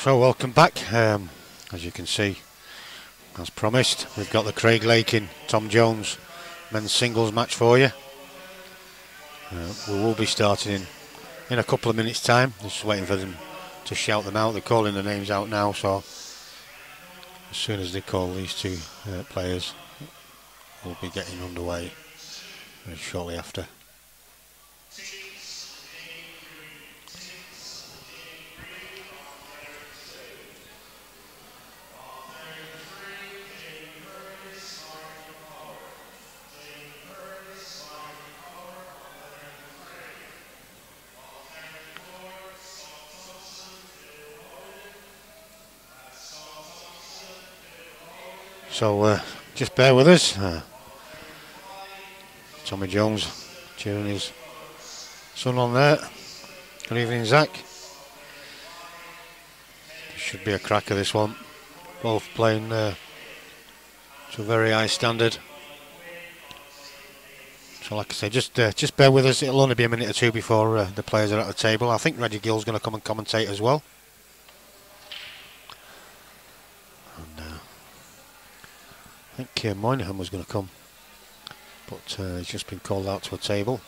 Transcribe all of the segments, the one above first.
So welcome back. As you can see, as promised, we've got the Craig Lakin Tom Jones men's singles match for you. We will be starting in a couple of minutes' time. Just waiting for them to shout them out. They're calling the names out now, so as soon as they call these two players, we'll be getting underway very shortly after. So just bear with us. Tommy Jones cheering his son on there. Good evening, Zach. Should be a cracker, this one. Both playing to a very high standard. So like I say, just bear with us. It'll only be a minute or two before the players are at the table. I think Reggie Gill's going to come and commentate as well. I think Moynihan was going to come, but he's just been called out to a table.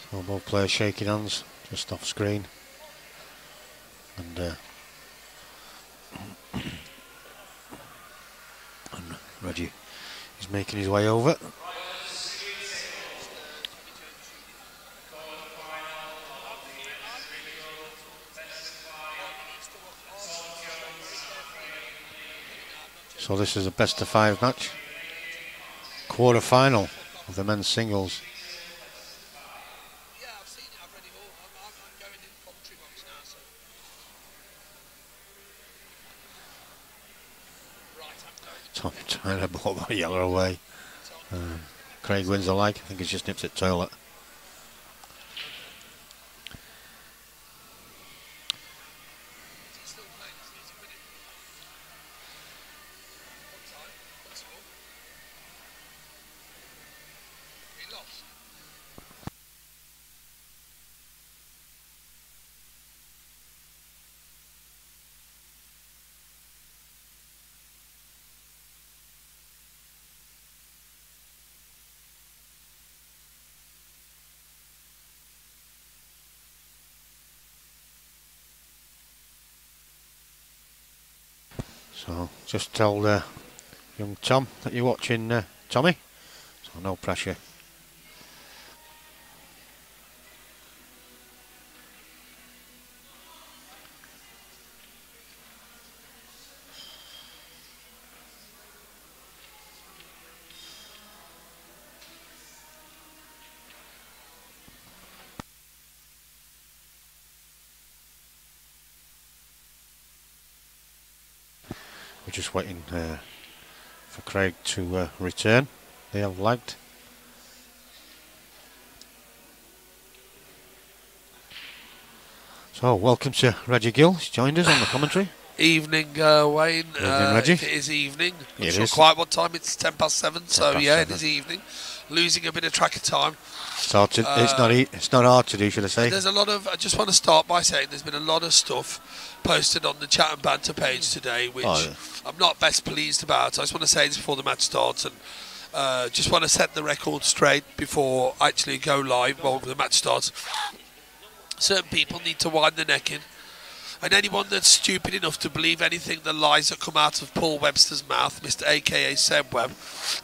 So both players shaking hands just off screen, and Reggie is making his way over. So this is a best of 5 match, quarter final of the men's singles. Tom trying to blow that yellow away. Craig wins the leg. I think he's just nipped at toilet. So just tell young Tom that you're watching Tommy, so no pressure. We're just waiting for Craig to return. They have lagged. So welcome to Reggie Gill. He's joined us on the commentary. Evening, Wayne. Evening, Reggie. It is evening. I'm It not is. sure quite what time. It's 7:10, so yeah, 7. it is evening. Losing a bit of track of time. It's not hard to do, should I say? There's a lot of. I just want to start by saying there's been a lot of stuff posted on the chat and banter page today, which I'm not best pleased about. I just want to say this before the match starts, and just want to set the record straight before I actually go live while the match starts. Certain people need to wind their neck in. And anyone that's stupid enough to believe anything the lies that come out of Paul Webster's mouth, Mr. AKA Seb Webb,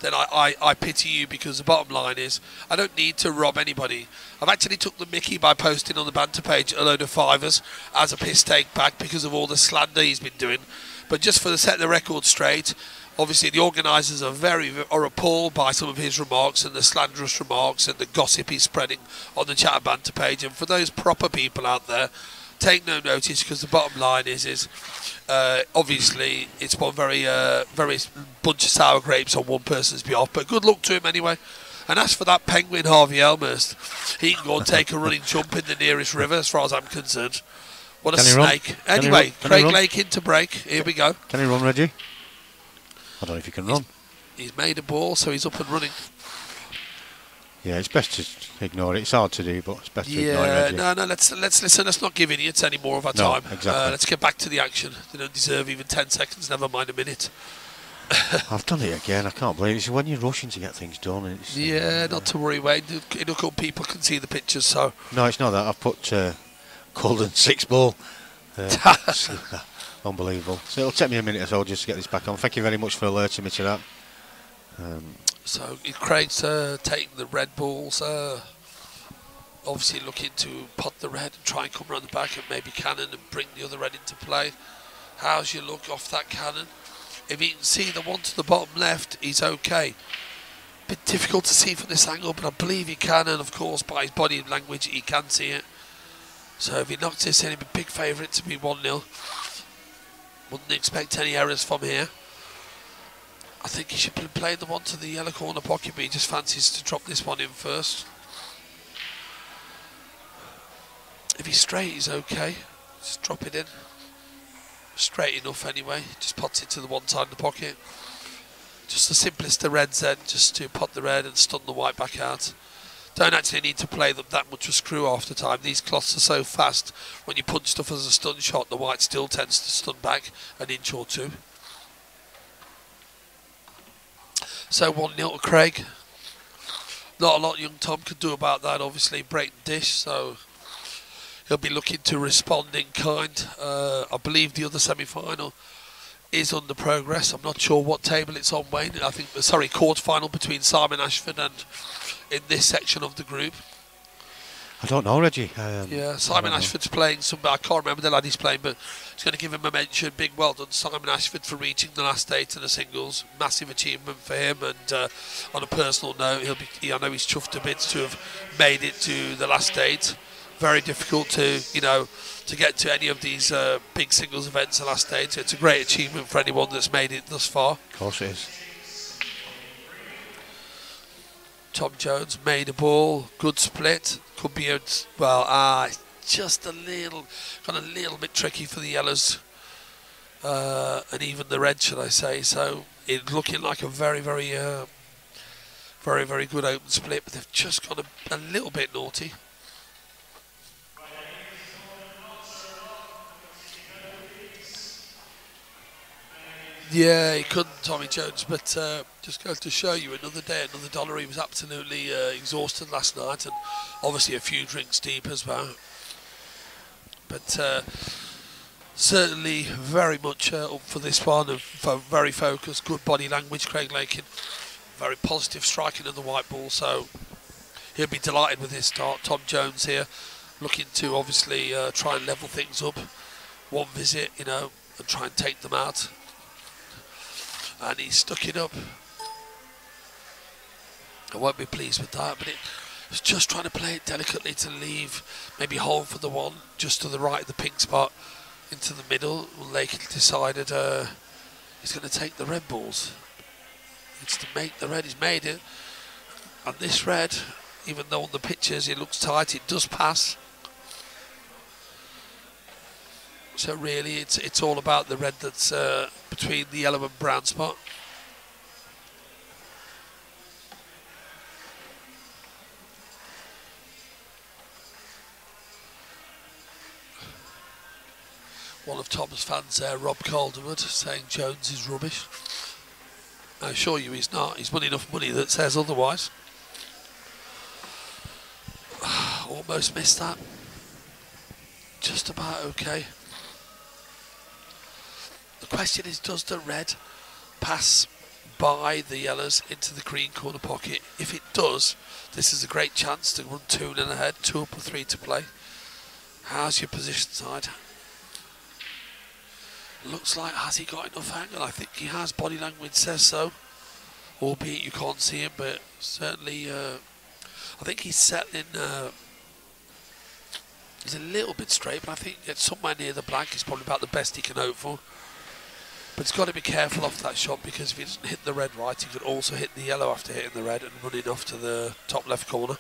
then I pity you, because the bottom line is I don't need to rob anybody. I've actually took the mickey by posting on the banter page a load of fivers as a piss take back because of all the slander he's been doing. But just for the set the record straight, obviously the organisers are appalled by some of his remarks and the slanderous remarks and the gossip he's spreading on the chat and banter page. And for those proper people out there, take no notice, because the bottom line is obviously it's one very bunch of sour grapes on one person's behalf, but good luck to him anyway. And as for that penguin Harvey Elmhurst, he can go and take a running jump in the nearest river as far as I'm concerned. What a snake. Anyway, Craig Lake into break. Here we go. Can he run, Reggie? I don't know if he can run. He's made a ball, so he's up and running. Yeah, it's best to ignore it. It's hard to do, but it's best to ignore it. Reggie. No. Let's listen. Let's not give idiots any more of our time. Exactly. Let's get back to the action. They don't deserve even 10 seconds. Never mind a minute. I've done it again. I can't believe it. It's when you're rushing to get things done. It's, not to worry, Wayne. Look up, people can see the pictures. So no, it's not that. I've put Golden 6 ball. Unbelievable. So it'll take me a minute or so just to get this back on. Thank you very much for alerting me to that. So Craig's taking the red balls. Obviously looking to pot the red and try and come around the back and maybe cannon and bring the other red into play. How's your look off that cannon? If you can see the one to the bottom left, he's okay. Bit difficult to see from this angle, but I believe he can, and of course by his body language he can see it. So if he knocks this in, he'd be big favourite to be 1-0. Wouldn't expect any errors from here. I think he should play the one to the yellow corner pocket, but he just fancies to drop this one in first. If he's straight, he's okay. Just drop it in. Straight enough anyway. Just pots it to the one side of the pocket. Just the simplest of reds then, just to pot the red and stun the white back out. Don't actually need to play them that much with screw half the time. These cloths are so fast, when you punch stuff as a stun shot, the white still tends to stun back an inch or two. So 1-0 to Craig. Not a lot young Tom could do about that, obviously. Break the dish, so he'll be looking to respond in kind. I believe the other semi-final is under progress. I'm not sure what table it's on, Wayne. I think, sorry, quarter-final between Simon Ashford and in this section of the group. I don't know, Reggie. Yeah, Simon Ashford's playing I can't remember the lad he's playing, but it's going to give him a mention. Big well done, Simon Ashford, for reaching the last 8 in the singles. Massive achievement for him, and on a personal note, I know he's chuffed a bit to have made it to the last 8. Very difficult to get to any of these big singles events the last 8. It's a great achievement for anyone that's made it thus far. Of course it is. Tom Jones made a ball, good split. Could be just a little bit tricky for the yellows, and even the red, should I say. So it's looking like a very, very good open split, but they've just gone a little bit naughty. Yeah, he couldn't, Tommy Jones, but just goes to show you, another day, another dollar. He was absolutely exhausted last night, and obviously a few drinks deep as well. But certainly very much up for this one, and very focused, good body language, Craig Lakin. Very positive striking of the white ball, so he'll be delighted with his start. Tom Jones here, looking to obviously try and level things up. One visit, and try and take them out. And he stuck it up. I won't be pleased with that, but it was just trying to play it delicately to leave, maybe hold for the one just to the right of the pink spot into the middle. Lakin decided he's going to take the red balls. It's to make the red. He's made it, and this red, even though on the pictures it looks tight, it does pass. So really, it's all about the red that's between the yellow and brown spot. One of Tom's fans there, Rob Calderwood, saying Jones is rubbish. I assure you he's not. He's won enough money that says otherwise. Almost missed that. Just about okay. The question is, does the red pass by the yellows into the green corner pocket? If it does, this is a great chance to run 2-0 ahead, 2 up or 3 to play. How's your position side? Looks like, has he got enough angle? I think he has. Body language says so, albeit you can't see him, but certainly I think he's settling. He's a little bit straight, but I think it's somewhere near the black is probably about the best he can hope for. But he's got to be careful off that shot, because if he doesn't hit the red right, he could also hit the yellow after hitting the red and running off to the top left corner.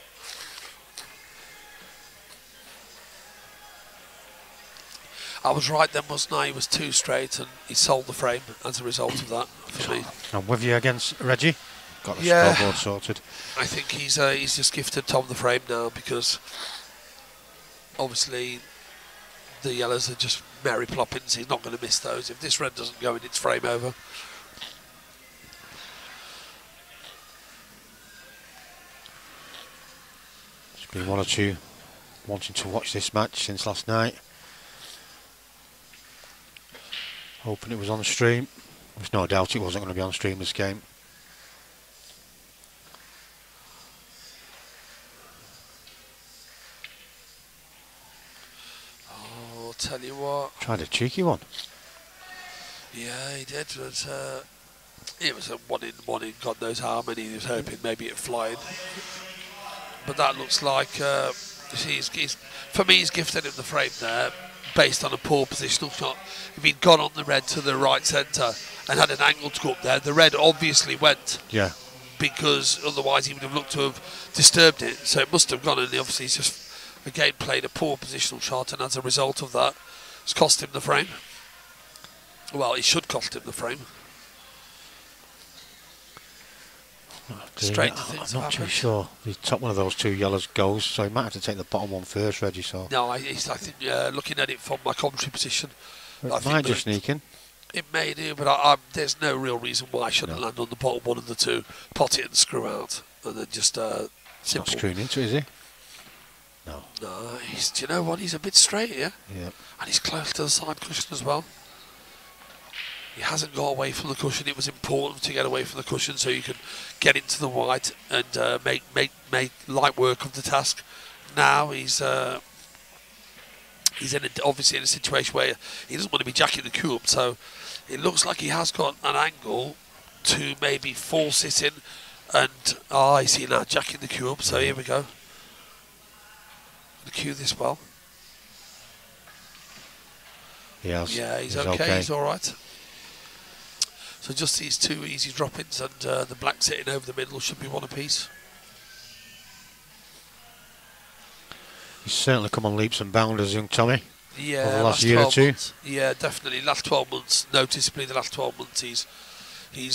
I was right then, wasn't I? He was too straight, and he sold the frame as a result of that for me. I'm with you against Reggie. got the scoreboard sorted. I think he's just gifted Tom the frame now, because obviously the yellows are just Mary Ploppins. He's not going to miss those. If this red doesn't go in, it's frame over. There's been one or two wanting to watch this match since last night, hoping it was on stream. There's no doubt it wasn't going to be on stream this game. Oh, I'll tell you what. Tried a cheeky one. Yeah, he did. It was a one in God knows how many. He was hoping maybe it flying. But that looks like, for me, he's gifted him the frame there based on a poor positional shot. If he'd gone on the red to the right centre and had an angle to go up there, the red obviously went. Yeah. Because otherwise he would have looked to have disturbed it. So it must have gone, and obviously he's just, again, played a poor positional shot, and as a result of that, it's cost him the frame. Well, it should cost him the frame. Straight things I'm not too sure. The top one of those two yellows goes, so he might have to take the bottom one first, Reggie. So no, I think looking at it from my commentary position, it might just sneak in. It may do, but there's no real reason why I shouldn't land on the bottom one of the two, pot it and screw out, and then just simple. Not screwing into it, is he? No. No, do you know what? He's a bit straight here. Yeah. And he's close to the side cushion as well. He hasn't got away from the cushion. It was important to get away from the cushion so you could get into the white and make light work of the task. Now he's obviously in a situation where he doesn't want to be jacking the cue up, so it looks like he has got an angle to maybe force it in, and I see now jacking the cue up. So here we go. The cue this well. Yes. Yeah, he's okay. He's all right. So just these two easy drop-ins, and the black sitting over the middle should be one apiece. He's certainly come on leaps and bounds, young Tommy. Yeah, over the last year or two. Months. Yeah, definitely. Last 12 months, noticeably the last 12 months, he's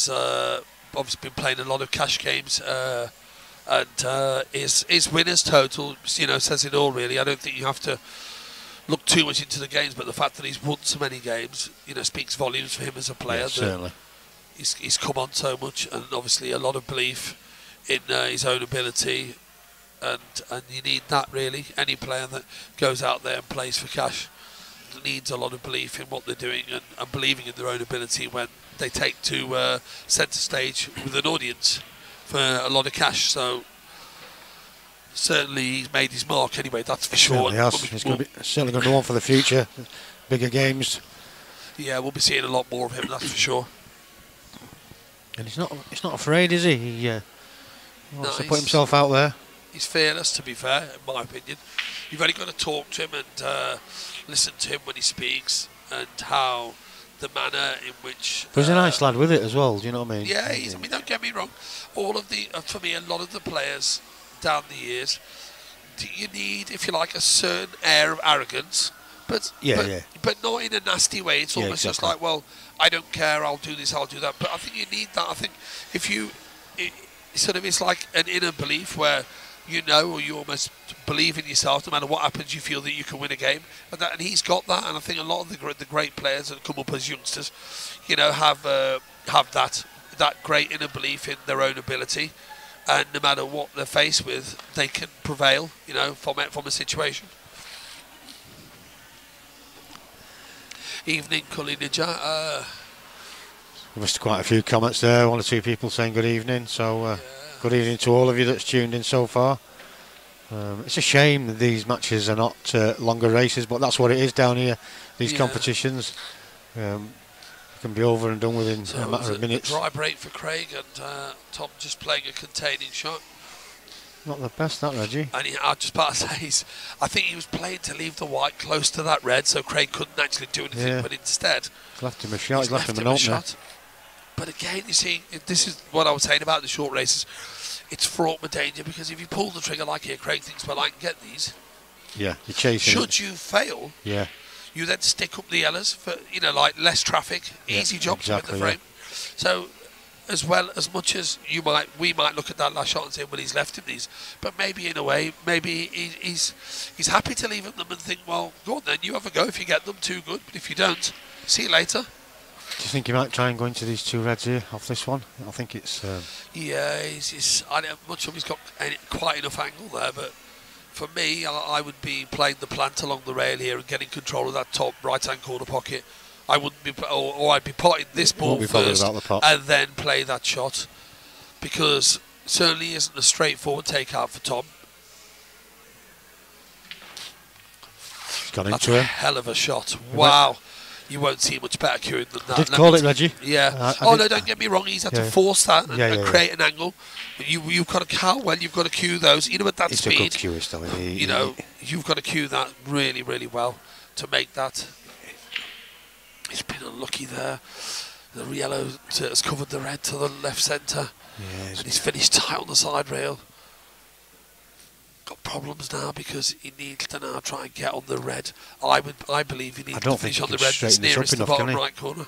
obviously been playing a lot of cash games, and his winners total, says it all really. I don't think you have to look too much into the games, but the fact that he's won so many games, speaks volumes for him as a player. Yeah, certainly. He's come on so much, and obviously a lot of belief in his own ability, and you need that really. Any player that goes out there and plays for cash needs a lot of belief in what they're doing, and believing in their own ability when they take to centre stage with an audience for a lot of cash. So certainly he's made his mark anyway, that's for sure. He's certainly going to be one for the future, bigger games. Yeah, we'll be seeing a lot more of him, that's for sure. And he's not afraid, is he? He wants to put himself out there. He's fearless, to be fair, in my opinion. You've only got to talk to him and listen to him when he speaks, and how the manner in which... But he's a nice lad with it as well, do you know what I mean? Yeah, don't get me wrong. All of the, for me, a lot of the players down the years, you need, if you like, a certain air of arrogance, but not in a nasty way. It's almost just like, well, I don't care, I'll do this, I'll do that. But I think you need that. I think if you... it's like an inner belief where or you almost believe in yourself. No matter what happens, you feel that you can win a game, and he's got that. And I think a lot of the great players that come up as youngsters, have that great inner belief in their own ability, and no matter what they're faced with, they can prevail. From a situation. Evening, Cully Ninja. We missed quite a few comments there. One or two people saying good evening. So good evening to all of you that's tuned in so far. It's a shame that these matches are not longer races, but that's what it is down here. These competitions can be over and done within a matter of minutes. Dry break for Craig, and Tom just playing a containing shot. Not the best, that, Reggie. And I just about to say, I think he was playing to leave the white close to that red, so Craig couldn't actually do anything. But instead, he's left him a shot. He's left him an opener. But again, you see, this is what I was saying about the short races. It's fraught with danger, because if you pull the trigger like here, Craig thinks, well, I can get these. Yeah, you're chasing. Should you fail, you then stick up the yellows for, like less traffic, easy job to win the frame. So as much as we might look at that last shot and say, well, he's left him these, but maybe in a way, maybe he's happy to leave them and think, well, go on then, you have a go if you get them, too good, but if you don't, see you later. Do you think he might try and go into these 2 reds here off this one? I think it's... Yeah, I'm not sure he's got quite enough angle there, but for me, I would be playing the plant along the rail here and getting control of that top right-hand corner pocket. I wouldn't be, or I'd be potting this ball first and then play that shot, because it certainly isn't a straightforward takeout for Tom. He's gone That's into a hell of a shot. Wow. You won't see much better cueing than that. I did call it, Reggie. Yeah. No, don't get me wrong. He's had to force that and create an angle. But you've got to, how well you've got to cue those. You know, at that He's speed. a good cueist, though. You know, you've got to cue that really, really well to make that. He's been unlucky there. The yellow has covered the red to the left centre. Yeah, and he's finished tight on the side rail. Got problems now because he needs to now try and get on the red. I believe he needs to finish on the red that's nearest the bottom right corner.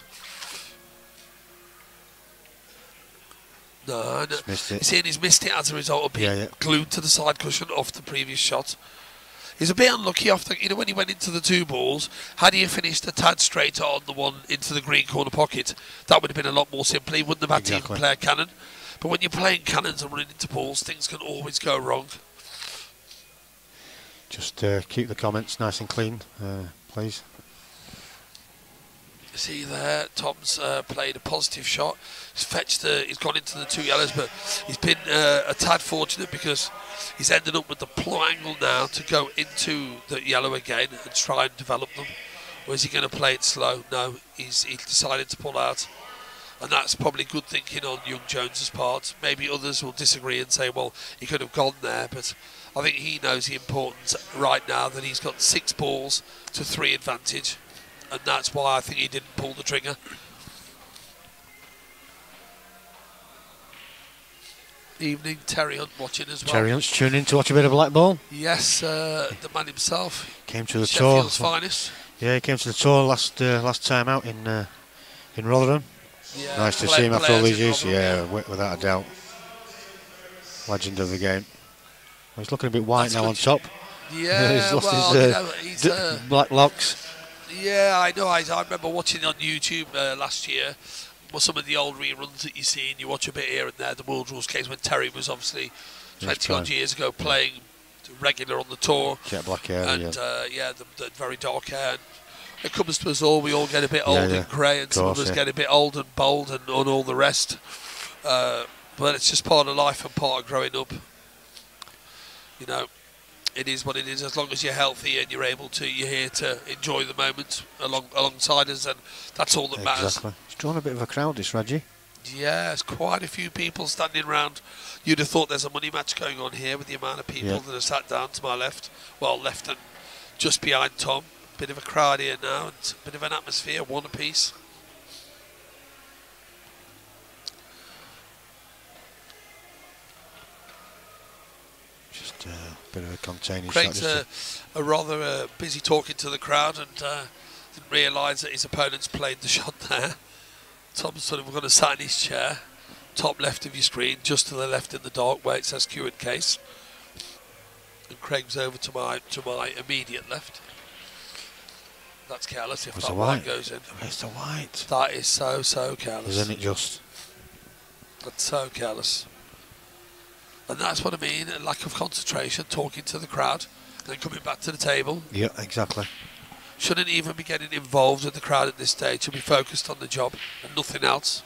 No. You see, he's missed it as a result of being glued to the side cushion off the previous shot. He's a bit unlucky off the, when he went into the 2 balls, had he finished a tad straighter on the one into the green corner pocket, that would have been a lot more simple. He wouldn't have had to even play a cannon. But when you're playing cannons and running into balls, things can always go wrong. Just keep the comments nice and clean, please. See there, Tom's played a positive shot. He's gone into the 2 yellows, but he's been a tad fortunate because he's ended up with the plow angle now to go into the yellow again and try and develop them. Or is he going to play it slow? No, he decided to pull out. And that's probably good thinking on young Jones's part. Maybe others will disagree and say, well, he could have gone there, but I think he knows the importance right now that he's got 6 balls to 3 advantage, and that's why I think he didn't pull the trigger. Evening, Terry Hunt watching as well. Terry Hunt's tuning in to watch a bit of Blackpool. Yes, the man himself. Came to the Sheffield's tour. finest. Yeah, he came to the tour last time out in Rotherham. Yeah, nice to see him after all these years. Yeah, without a doubt. Legend of the game. Well, he's looking a bit white now on top. Yeah, he's lost his black locks. Yeah, I know. I remember watching on YouTube last year. Some of the old reruns that you see, and you watch a bit here and there. The World Rules case when Terry was obviously 20 odd years ago playing regular on the tour. Jet black hair, and the very dark hair. And it comes to us all. We all get a bit old and grey, and some of us get a bit old and bold and all the rest. But it's just part of life and part of growing up. You know, it is what it is. As long as you're healthy and you're here to enjoy the moment alongside us, and that's all that matters. Exactly. It's drawn a bit of a crowd, this Reggie. Yeah, there's quite a few people standing around. You'd have thought there's a money match going on here with the amount of people that have sat down to my left. Well, left and just behind Tom. Bit of a crowd here now, and a bit of an atmosphere, 1 apiece. Just a bit of a containing Craig's shot. a rather busy talking to the crowd, and didn't realise that his opponent's played the shot there. Tom's sort of going to sat in his chair, top left of your screen, just to the left in the dark where it says Q and case. And Craig's over to my immediate left. That's careless if that white goes in. It's the white. That is so careless. Isn't it just? That's so careless. And that's what I mean, a lack of concentration, talking to the crowd, and then coming back to the table. Yeah, exactly. Shouldn't even be getting involved with the crowd at this stage. Should be focused on the job and nothing else.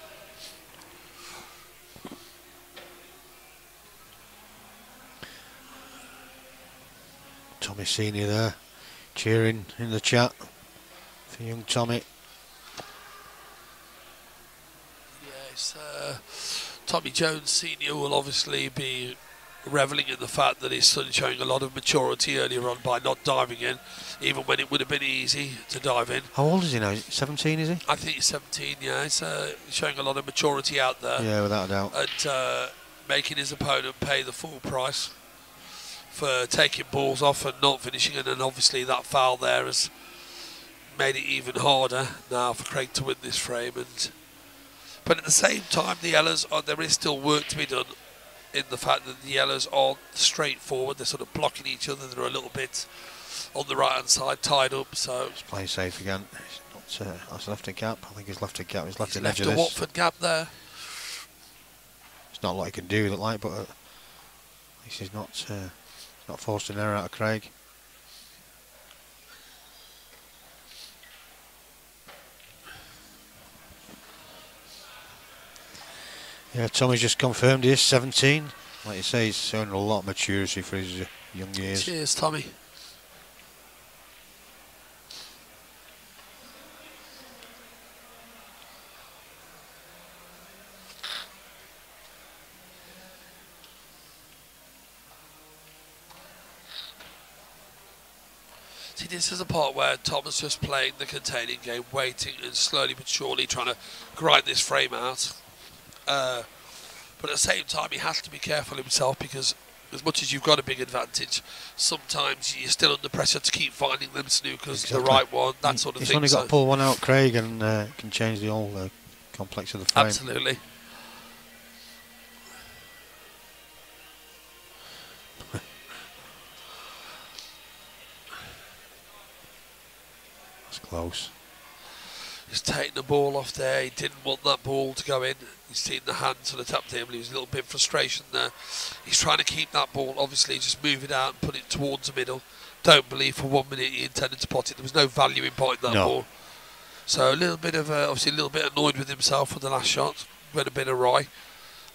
Tommy Senior there, cheering in the chat for young Tommy. Yes, Tommy Jones Senior will obviously be revelling in the fact that his son showing a lot of maturity earlier on by not diving in, even when it would have been easy to dive in. How old is he now? 17, is he? I think he's 17, yeah. He's showing a lot of maturity out there. Yeah, without a doubt. And making his opponent pay the full price for taking balls off and not finishing, and then obviously that foul there has made it even harder now for Craig to win this frame. But But at the same time, the yellows there is still work to be done in the fact that the yellows aren't straightforward. They're sort of blocking each other. They're a little bit on the right hand side, tied up. So he's playing safe again. He's not. He's left a gap. I think he's left a gap. He's left an edge of this. Watford gap there. It's not a lot he can do, but at least he's not forced an error out of Craig. Yeah, Tommy's just confirmed he is 17. Like you say, he's showing a lot of maturity for his young years. Cheers, Tommy. See, this is a part where Tom is just playing the containing game, waiting and slowly but surely trying to grind this frame out. But at the same time, he has to be careful himself, because as much as you've got a big advantage, sometimes you're still under pressure to keep finding them snookers, the right one, that sort of thing. He's only got to pull one out, Craig, and can change the whole complex of the frame. Absolutely. That's close. He's taking the ball off there. He didn't want that ball to go in. He's seen the hands on the top table. He was a little bit of frustration there. He's trying to keep that ball, obviously, just move it out and put it towards the middle. Don't believe for 1 minute he intended to pot it. There was no value in potting that ball. So a little bit of, obviously a little bit annoyed with himself for the last shot. Went a bit awry.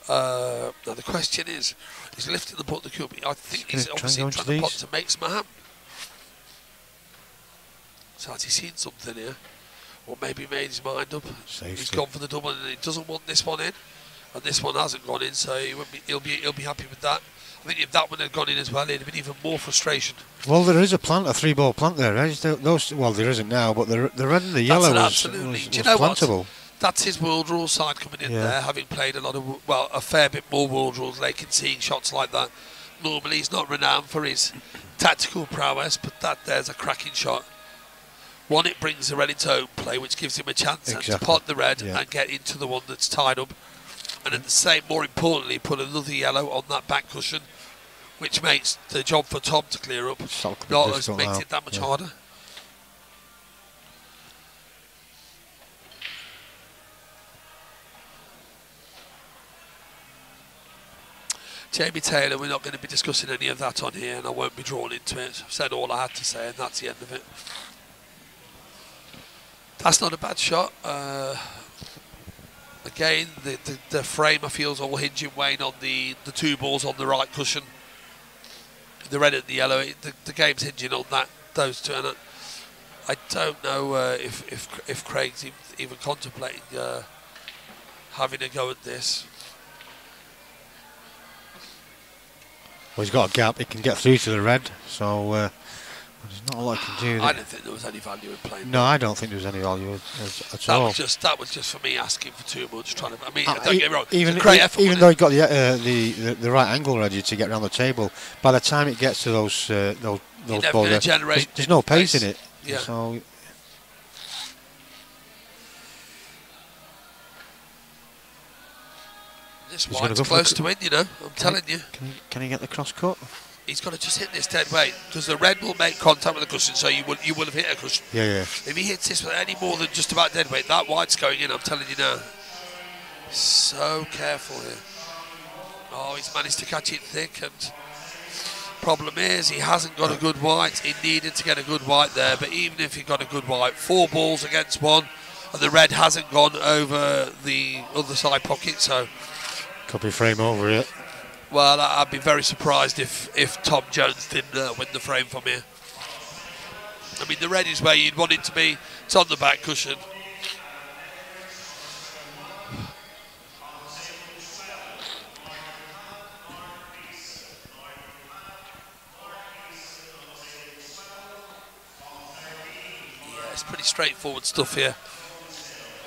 Now the question is, he's lifting the putt the cup. I think he's obviously trying to pot to make some ham. So has he seen something here? Or maybe made his mind up. Safety. He's gone for the double, and he doesn't want this one in, and this one hasn't gone in, so he'll be happy with that. I think if that one had gone in as well, it'd have been even more frustration. Well, there is a 3-ball plant there. Well, there isn't now, but the red and the yellow was plantable. What? That's his world rules side coming in there, having played a fair bit more world rules. They can see shots like that. Normally, he's not renowned for his tactical prowess, but there's a cracking shot. One, it brings the red into own play, which gives him a chance to pot the red and get into the one that's tied up. And at the same, more importantly, put another yellow on that back cushion, which makes the job for Tom to clear up. Makes it that much harder. Jamie Taylor, we're not going to be discussing any of that on here, and I won't be drawn into it. I've said all I had to say, and that's the end of it. That's not a bad shot. Again, the frame I feel is all hinging, Wayne, on the two balls on the right cushion, the red and the yellow. The game's hinging on those two. And I don't know if Craig's even contemplating having a go at this. Well, he's got a gap. He can get through to the red, so there's not a lot he can do. I don't think there was any value in playing. No, I don't think there was any value at all. That was just for me asking for too much. Don't get me wrong. Even though he got the right angle ready to get around the table, by the time it gets to those balls, there's no pace in it. Yeah. So this wide's close to win, I'm telling you. Can he get the cross cut? He's got to just hit this dead weight, because the red will make contact with the cushion, so you will have hit a cushion. Yeah. If he hits this with any more than just about dead weight, that white's going in, I'm telling you now. So careful here. Oh, he's managed to catch it thick, and problem is he hasn't got a good white. He needed to get a good white there, but even if he got a good white, 4 balls against 1, and the red hasn't gone over the other side pocket, so could be frame over it. Well, I'd be very surprised if Tom Jones didn't win the frame from here. I mean, the red is where you'd want it to be. It's on the back cushion. Yeah, it's pretty straightforward stuff here.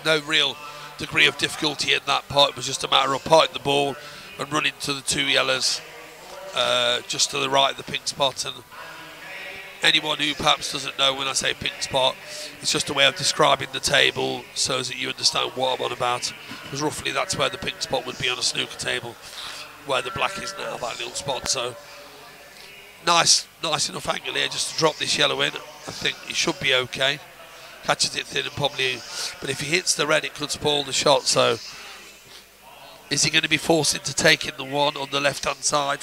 No real degree of difficulty in that part. It was just a matter of potting the ball and running to the 2 yellows just to the right of the pink spot, and anyone who perhaps doesn't know, when I say pink spot, it's just a way of describing the table so that you understand what I'm on about. Because roughly that's where the pink spot would be on a snooker table, where the black is now, that little spot. So nice enough angle here just to drop this yellow in. I think it should be okay. Catches it thin and probably, but if he hits the red, it could spoil the shot. So is he going to be forced into taking the one on the left hand side,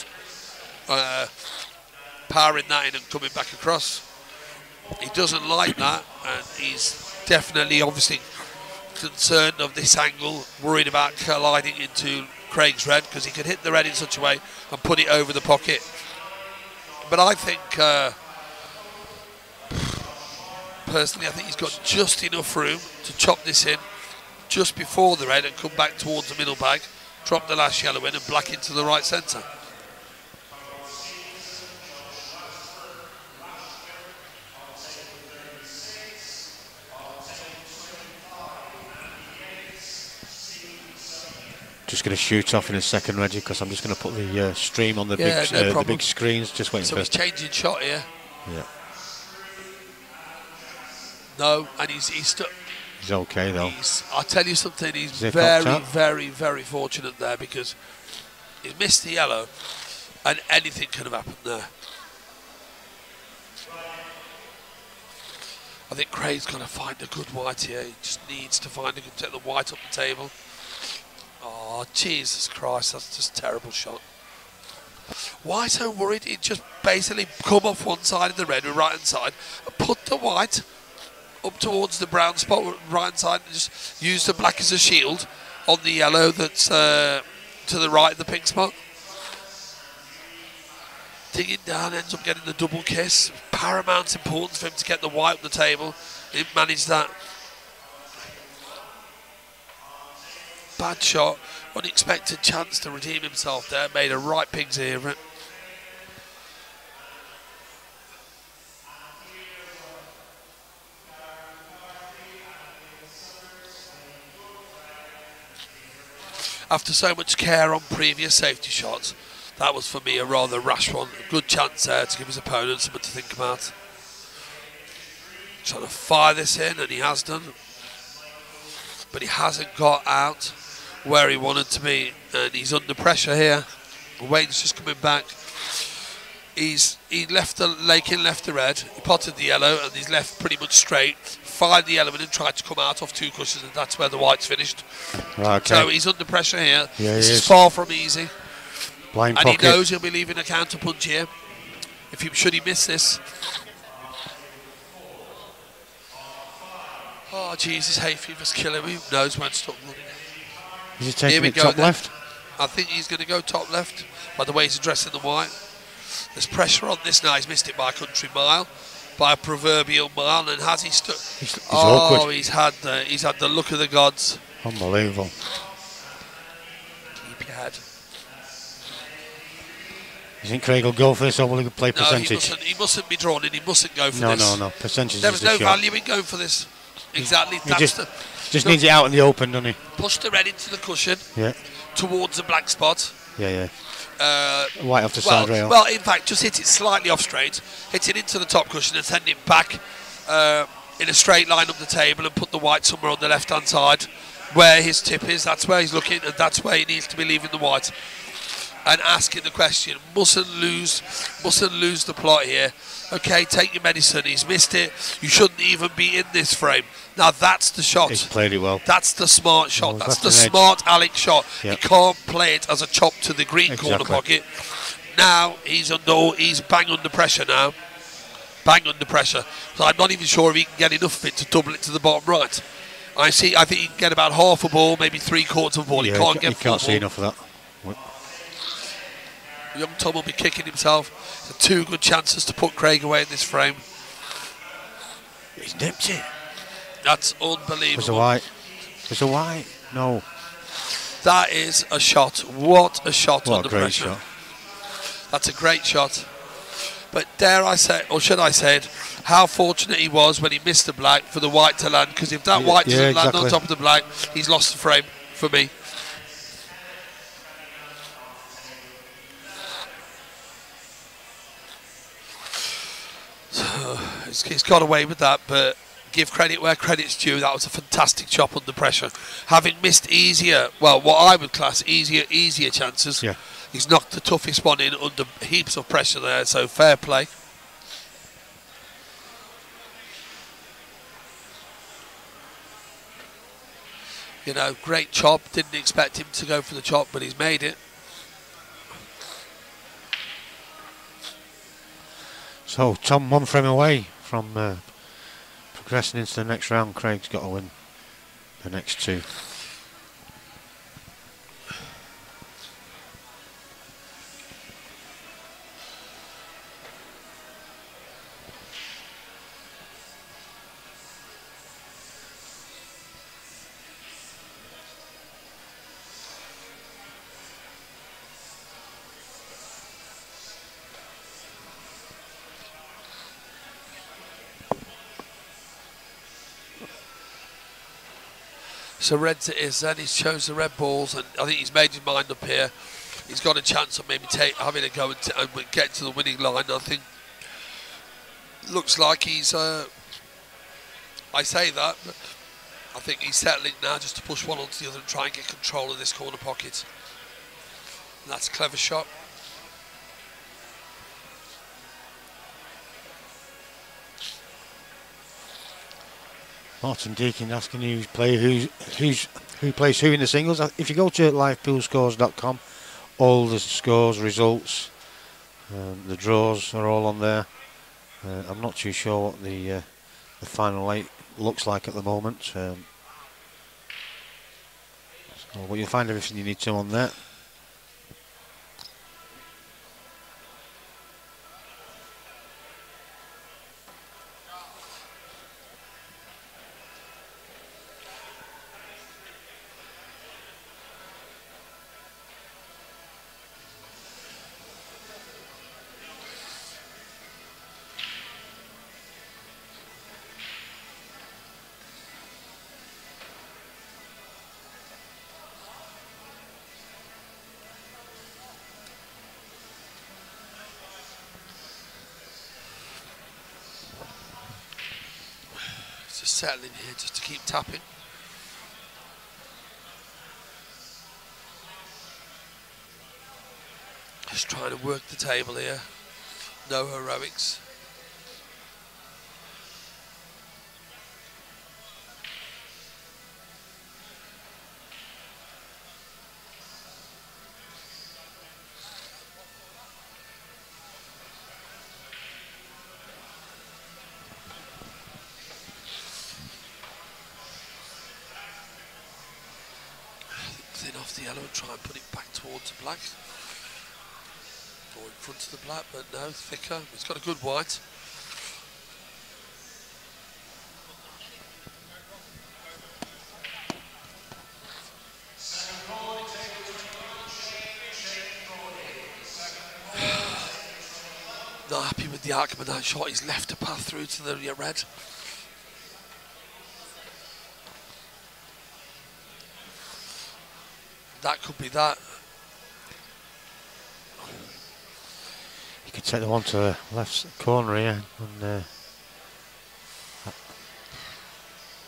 powering that in and coming back across? He doesn't like that, and he's definitely obviously concerned of this angle, worried about colliding into Craig's red, because he could hit the red in such a way and put it over the pocket. But I think personally, I think he's got just enough room to chop this in just before the red and come back towards the middle bag, drop the last yellow in and black into the right centre. Just going to shoot off in a second, Reggie, because I'm just going to put the stream on the big screens. Just waiting so for. He's changing shot here. Yeah. No, and he's stuck. He's okay though. I'll tell you something. He's very fortunate there, because he's missed the yellow, and anything could have happened there. I think Craig's going to find a good white here. He just needs to find a good, take the white up the table. Oh, Jesus Christ, that's just a terrible shot. Why so worried? He'd just basically come off one side of the red, right hand side, and put the white up towards the brown spot, right hand side, and just use the black as a shield on the yellow that's to the right of the pink spot. Digging down, ends up getting the double kiss. Paramount importance for him to get the white up the table. He didn't manage that. Bad shot, unexpected chance to redeem himself there, made a right pig's ear of it. After so much care on previous safety shots, that was for me a rather rash one. A good chance there to give his opponent something to think about. Trying to fire this in, and he has done. But he hasn't got out where he wanted to be, and he's under pressure here. Wayne's just coming back. He left the lake in, left the red. He potted the yellow, and he's left pretty much straight. Fired the yellow and tried to come out off two cushions, and that's where the white's finished. Okay. So he's under pressure here. Yeah, this is far from easy. Blind and pocket. He knows he'll be leaving a counter punch here. Should he miss this? Oh Jesus, hay fever's killing me. Who knows when to stop running? Is he taking it top left? I think he's going to go top left by the way he's addressing the white. There's pressure on this now. He's missed it by a country mile, by a proverbial mile, and has he stuck? He's awkward. He's had the look of the gods. Unbelievable. Keep your head. You think Craig will go for this, or will he play percentage? No, he mustn't be drawn in. He mustn't go for this. No. Percentage. There was no value in going for this. Exactly. He just needs it out in the open, doesn't he? Push the red into the cushion. Yeah. Towards the black spot. Yeah. White off the side rail. Well, in fact, just hit it slightly off straight. Hit it into the top cushion and send it back in a straight line up the table, and put the white somewhere on the left-hand side where his tip is. That's where he's looking, and that's where he needs to be leaving the white. And asking the question, mustn't lose the plot here. Okay, take your medicine. He's missed it. You shouldn't even be in this frame. Now that's the shot. He's played it well. That's the smart shot. That's the smart Alex shot. Yep. He can't play it as a chop to the green corner pocket. Now he's bang under pressure now. Bang under pressure. So I'm not even sure if he can get enough of it to double it to the bottom right. I think he can get about half a ball, maybe 3/4 of a ball. Yeah, he can't get you can't see enough of that. Young Tom will be kicking himself. So 2 good chances to put Craig away in this frame. He's nipped it. That's unbelievable. There's a white. No. That is a shot. What a shot What under a great pressure. shot. That's a great shot. But dare I say, or should I say it, how fortunate he was when he missed the black for the white to land. Because if that white doesn't land on top of the black, he's lost the frame for me. He's got away with that, but give credit where credit's due. That was a fantastic chop under pressure. Having missed easier, well, what I would class easier chances, Yeah. he's knocked the toughest one in under heaps of pressure there, so fair play. You know, great chop. Didn't expect him to go for the chop, but he's made it. So Tom 1 frame away from progressing into the next round. Craig's got to win the next 2. So reds it is then. He's chose the red balls, and I think he's made his mind up here. He's got a chance of maybe having a go and get to the winning line. I think looks like he's. I say that, but I think he's settling now just to push one onto the other and try and get control of this corner pocket. And that's a clever shot. Martin Deakin asking you who plays who in the singles. If you go to livepoolscores.com, all the scores, results, the draws are all on there. I'm not too sure what the final 8 looks like at the moment. So, but you'll find everything you need to on there. Just settling here just to keep tapping. Just trying to work the table here. No heroics. Thin off the yellow and try and put it back towards the black. Or in front of the black, but no, thicker. It's got a good white. Not happy with the outcome of that shot. He's left a path through to the red. That could be that. You could take the one to the left corner here. And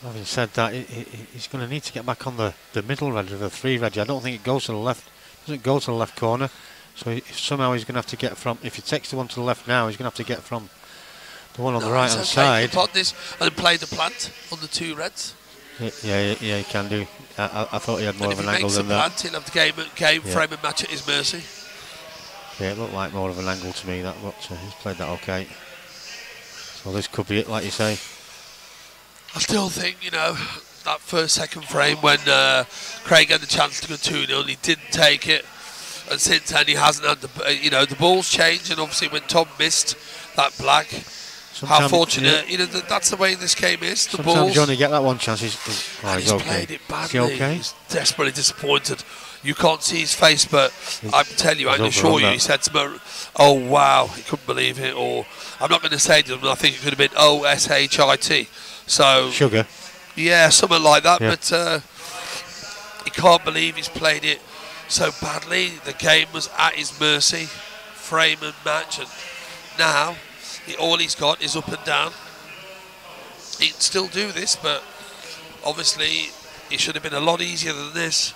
having said that, he's going to need to get back on the middle red of the 3 red. I don't think it goes to the left. Doesn't go to the left corner. So if somehow he's going to have to get from. If he takes the one to the left now, he's going to have to get from the one on the right hand side. Pot this and play the plant on the 2 reds. Yeah, he can do. I thought he had more of an angle than that. that. He'll have the game frame and match at his mercy. Yeah, it looked like more of an angle to me, that, but he's played that okay. So this could be it, like you say. I still think, you know, that second frame when Craig had the chance to go 2-0, he didn't take it. And since then he hasn't had the ball's changed, and obviously when Tom missed that black, sometimes, how fortunate, that's the way this game is. The sometimes balls, you only get that one chance. He's okay. Played it badly. Is he okay? He's desperately disappointed. You can't see his face, but I can tell you, I can assure you, he said to me, "Oh wow," he couldn't believe it. Or I'm not going to say to him, I think it could have been OSHIT. So sugar. Yeah, something like that. Yeah. But he can't believe he's played it so badly. The game was at his mercy, frame and match, and now All he's got is up and down. He can still do this, but obviously it should have been a lot easier than this.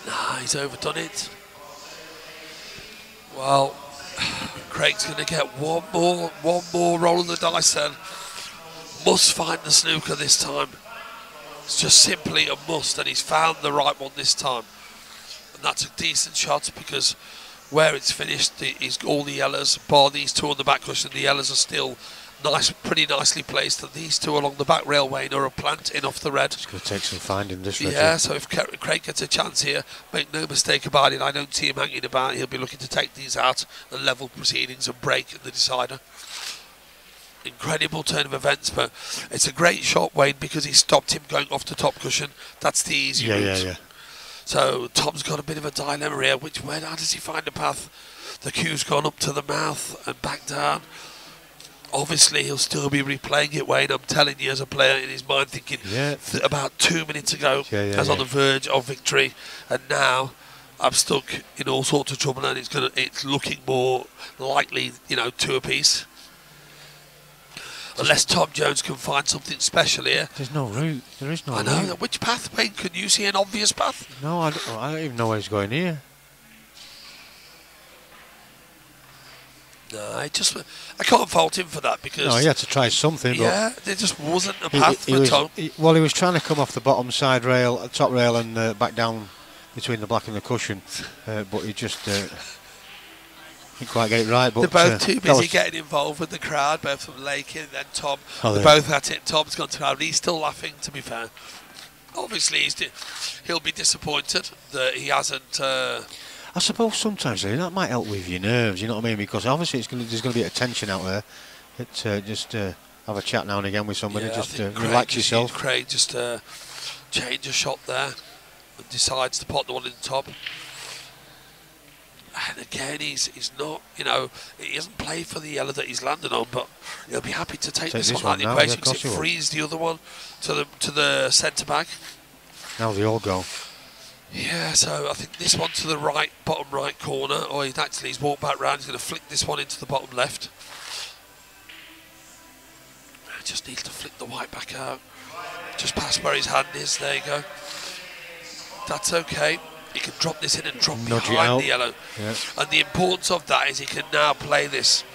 Nah, he's overdone it. Well, Craig's going to get one more roll of the dice then. Must find the snooker this time. It's just simply a must, and he's found the right one this time. And that's a decent shot, because where it's finished, all the yellows, bar these two on the back cushion, the yellows are still nice, pretty nicely placed, and these two along the back railway are a plant in off the red. It's going to take some finding this, Reggie. Yeah, so if Craig gets a chance here, make no mistake about it, I don't see him hanging about. He'll be looking to take these out and level proceedings and break the decider. Incredible turn of events, but it's a great shot, Wayne, because he stopped him going off the top cushion. That's the easy route. Yeah. So Tom's got a bit of a dilemma here. How does he find a path? The cue's gone up to the mouth and back down. Obviously, he'll still be replaying it, Wayne. I'm telling you, as a player, in his mind, thinking about 2 minutes ago, I was on the verge of victory, and now I'm stuck in all sorts of trouble, and it's looking more likely, 2 apiece. Unless Tom Jones can find something special here. There's no route. There is no route. I know. Which path, Wayne? Can you see an obvious path? No, I don't even know where he's going here. No, I can't fault him for that, because... No, he had to try something. Yeah, there just wasn't a path for Tom. He was trying to come off the bottom side rail, top rail, and back down between the black and the cushion, but he just didn't quite get it right. But they're both too busy getting involved with the crowd, both from Lakin and then Tom. They're both at it. Tom's gone to crowd. He's still laughing, to be fair. Obviously, he'll be disappointed that he hasn't... I suppose sometimes that might help with your nerves, you know what I mean? Because obviously there's going to be a tension out there. Just have a chat now and again with somebody, just relax yourself. Craig just change a shot there and decides to pot the one in the top. And again, he's not, he hasn't played for the yellow that he's landed on, but he'll be happy to take this one out of the equation, because it frees the other one to the centre back. Now they all go. Yeah, so I think this one to the right, bottom right corner, or he's walked back round, he's going to flick this one into the bottom left. Just needs to flick the white back out, just past where his hand is, there you go. That's okay, he can drop this in and drop behind the yellow. Yeah. And the importance of that is he can now play this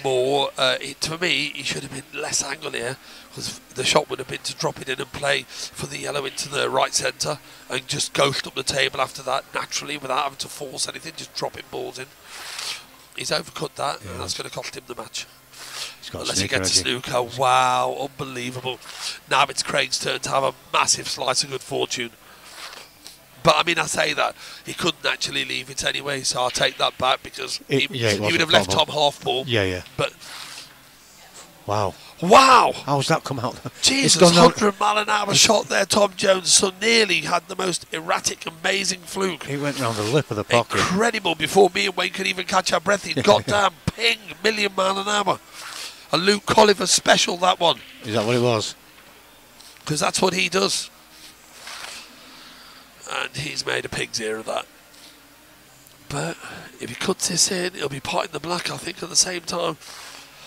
more. For me, he should have been less angle here, because the shot would have been to drop it in and play for the yellow into the right centre and just ghost up the table after that naturally without having to force anything, just dropping balls in. He's overcut that, and that's going to cost him the match. Unless he gets a snooker. Wow, unbelievable. Now it's Craig's turn to have a massive slice of good fortune. But I mean, I say that he couldn't actually leave it anyway, so I'll take that back, because he would have left Tom half ball. Yeah. But wow. How's that come out? Jesus, 100 mile an hour shot there, Tom Jones. So nearly had the most erratic, amazing fluke. He went round the lip of the pocket. Incredible. Before me and Wayne could even catch our breath, he'd got down, ping, million mile an hour. A Luke Colliver special, that one. Is that what it was? Because that's what he does. And he's made a pig's ear of that. But if he cuts this in, he'll be potting the black, I think, at the same time.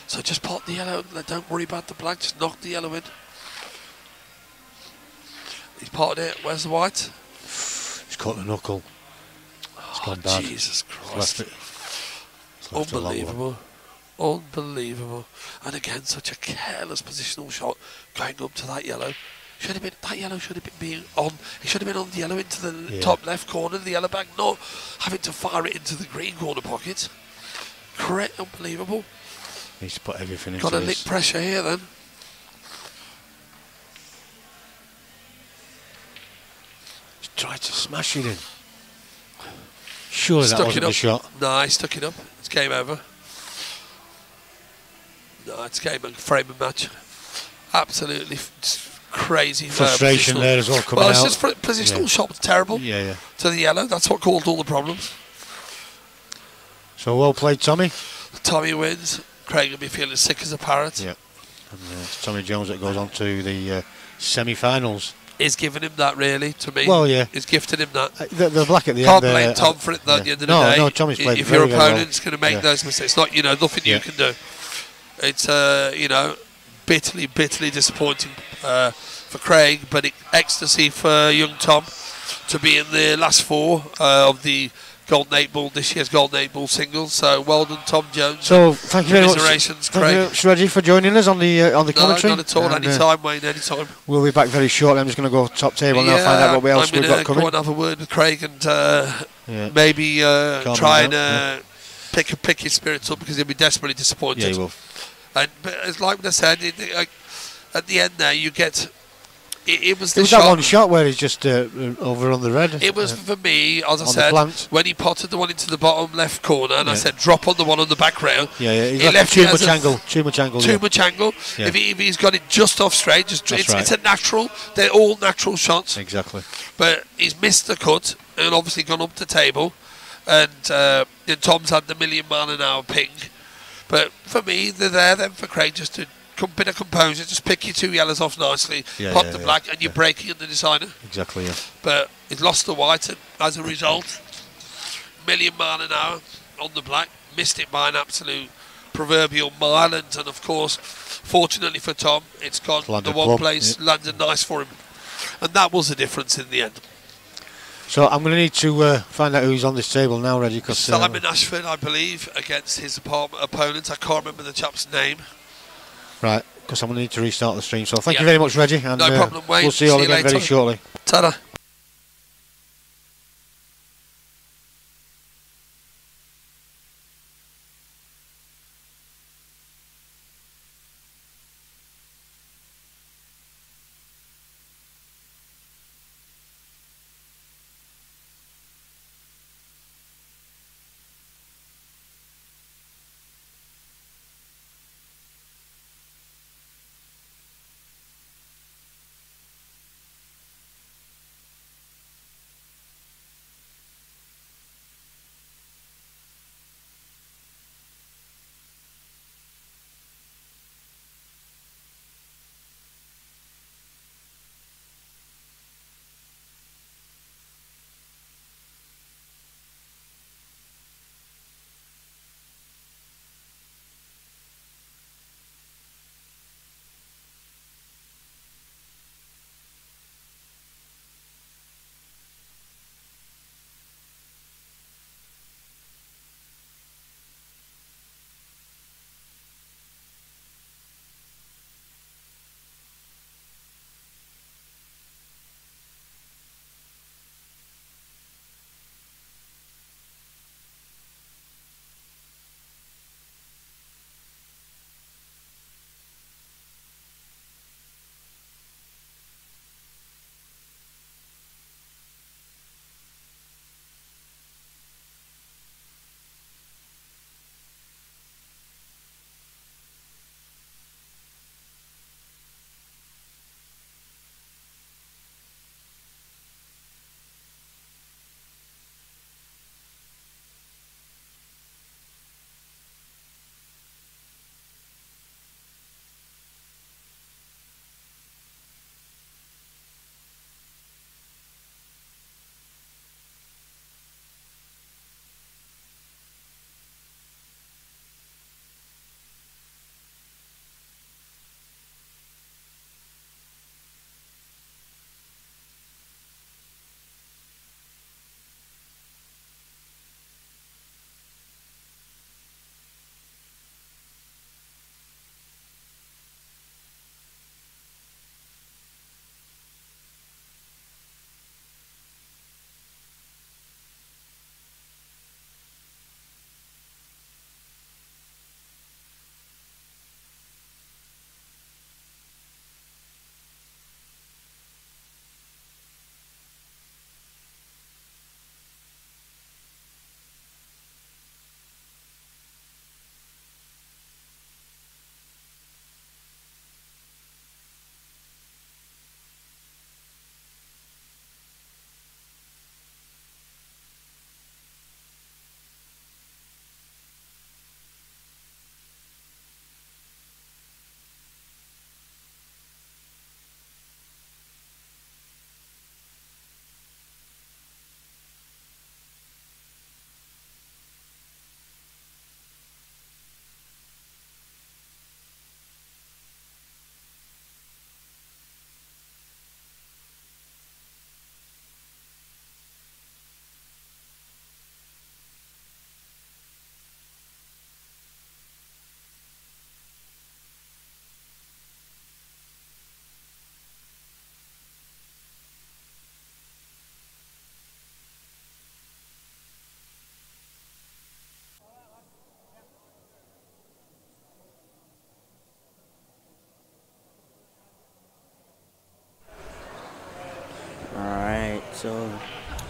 So just pot the yellow, don't worry about the black, just knock the yellow in. He's potted it, where's the white? He's caught the knuckle. It's gone bad. Jesus Christ. Unbelievable. Unbelievable. And again, such a careless positional shot going up to that yellow. That yellow should have been on. He should have been on the yellow into the top left corner of the yellow bag, not having to fire it into the green corner pocket. Correct, unbelievable. Needs to put everything into this. Got a lick pressure here then. He's tried to smash it in. Surely that wasn't the shot. No, he stuck it up. It's game over. No, it's game and frame and match. Absolutely crazy. Frustration there as well coming out. Well, it's just positional shot was terrible. Yeah. To the yellow. That's what caused all the problems. So well played, Tommy. Tommy wins. Craig will be feeling sick as a parrot. Yeah. And it's Tommy Jones that goes on to the semi-finals. is giving him that, really, to me. Well, yeah. He's gifted him that. The black at the Can't end. blame Tom for it, though, at the end of the day. No, Tommy's played if very, your very well. opponent's going to make those mistakes, not, nothing you can do. It's, bitterly disappointing for Craig, but ecstasy for young Tom to be in the last 4 of the Golden 8 Ball, this year's Golden 8 Ball singles. So well done, Tom Jones. So thank you very much, Craig. Thank you very much, Reggie, for joining us on the commentary. No, not at all. Anytime, Wayne. Anytime. We'll be back very shortly. I'm just going to go top table now, find out what else we've got coming. I'm going to go and have a word with Craig and maybe try and pick his spirits up, because he'll be desperately disappointed. Yeah, he will. But it's like what I said, at the end there, you get. It was that one shot where he's just overrun the red. It was, for me, as I said, when he potted the one into the bottom left corner, and I said drop on the one on the back rail. He left too much angle. Too much angle. Yeah. If he's got it just off straight, it's a natural. They're all natural shots. Exactly. But he's missed the cut and obviously gone up to table, and Tom's had the million-mile-an-hour ping. But for me, they're there then for Craig just to. Bit of composure, just pick your 2 yellows off nicely, pot the black, and you're breaking in the decider. Exactly, yeah. But he's lost the white, and as a result, million-mile-an-hour on the black, missed it by an absolute proverbial mile, and of course, fortunately for Tom, it's gone the one place, landed nice for him. And that was the difference in the end. So I'm going to need to find out who's on this table now, Reggie. Simon Ashford, I believe, against his opponent. I can't remember the chap's name. Right, because I'm going to need to restart the stream. So thank you very much, Reggie. And, no problem, Wayne. We'll see you all again very shortly. Ta-da.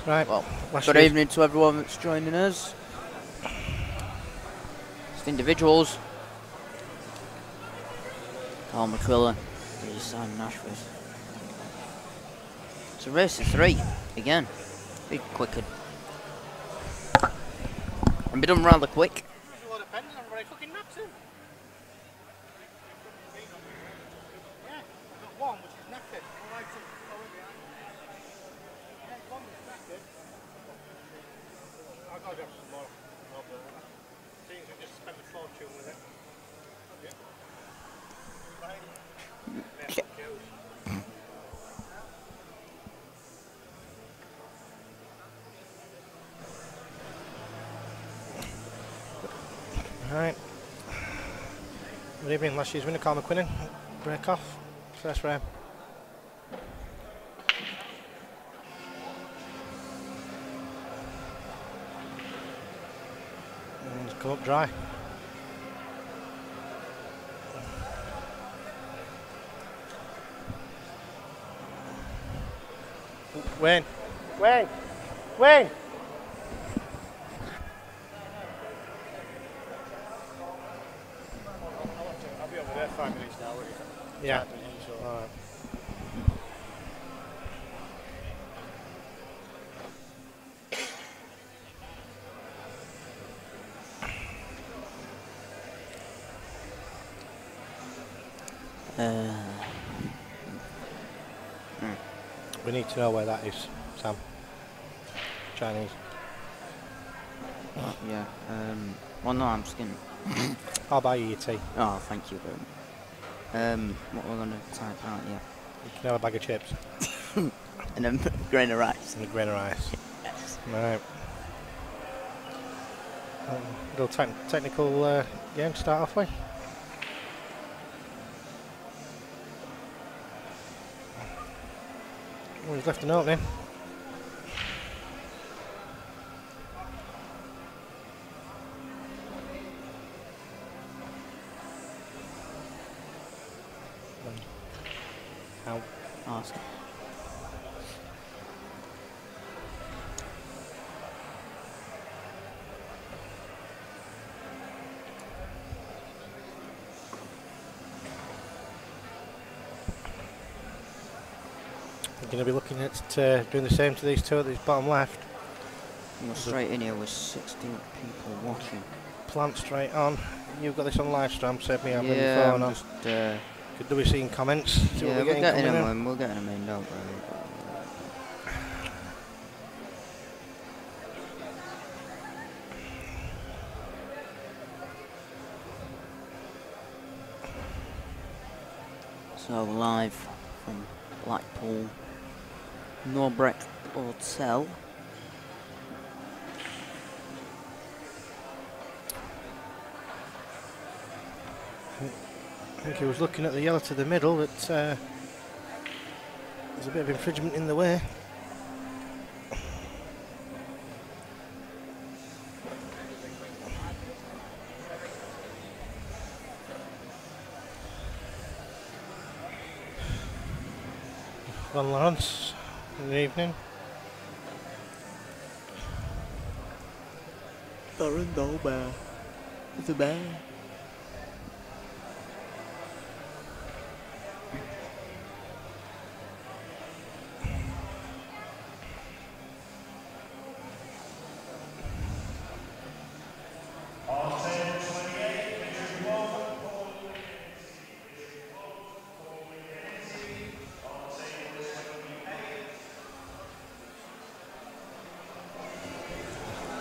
Right. Well, Last good year's- evening to everyone that's joining us. It's the individuals. Carl McQuillan, Simon Ashford. It's a race of 3 again. Big quicker. And be done rather quick. Right. Good evening, last year's winner, Carl McQuillan. Break off. First frame. And come up dry. Wayne. Wayne. Wayne. I'll be over there 5 minutes now. Yeah. All right. We need to know where that is, Sam. Chinese. Yeah. Well, no, I'm just going I'll buy you your tea. Oh, thank you very much. What we're going to type out, yeah. You can have a bag of chips And a grain of rice. and a grain of rice. Yes. Right. Little technical game to start off with. We've left an opening. Out. Ask. We're going to be looking at doing the same to these two at this bottom left. We're straight in here with 60 people watching. Plant straight on. You've got this on live stream, save me having your Yeah, phone I'm on. just, Do we see in comments? See what yeah, we're we're getting getting coming them in? in, we're getting them in, don't worry. So live from Blackpool, Norbreck Hotel. I think he was looking at the yellow to the middle, but there's a bit of infringement in the way. Ron Lawrence, good evening. Baron Dolbear. It's a bear.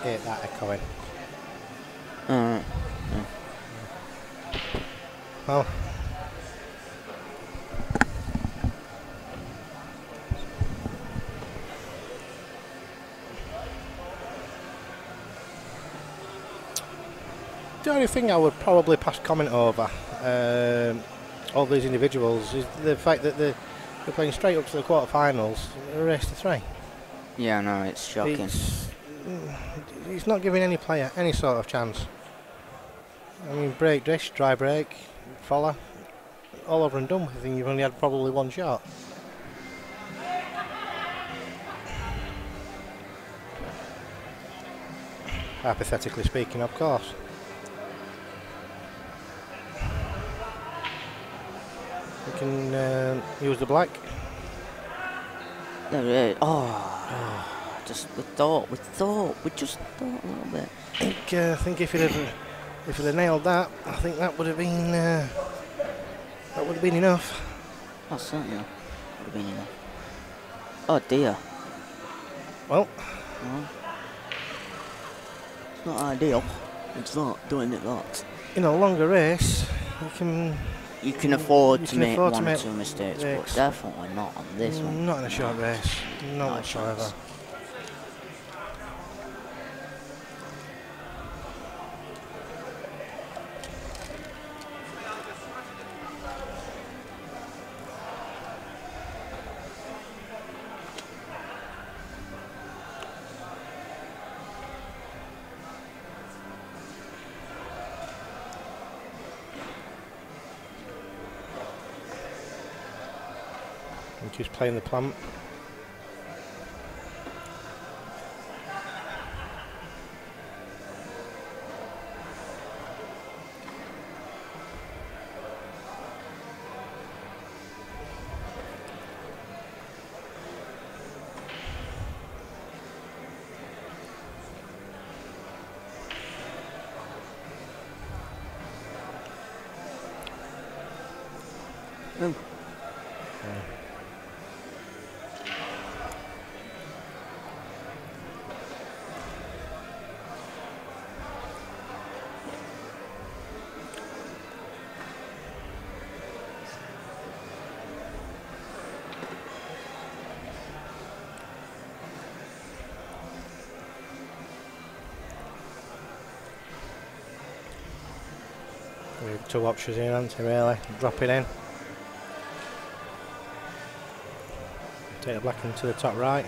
Hate that echoing. Alright. Well, the only thing I would probably pass comment over all these individuals is the fact that they're playing straight up to the quarterfinals, a race to 3. Yeah, no, it's shocking. It's not giving any player any sort of chance. I mean, break dish, dry break, follow, all over and done with. I think you've only had probably one shot. Hypothetically speaking, of course. We can use the black. There it is. Oh, we just thought a little bit. I think if he'd have nailed that, I think that would have been enough. Oh, certainly would have been enough. Oh dear. Well, it's not ideal. It's not doing it that. in a longer race, you can afford to make afford one to or make two mistakes, but mistakes. definitely not on this one. not in a short race, not Not a whatsoever. chance. And just playing the plant. With 2 options in, aren't you, really? Drop it in. Take the black into the top right.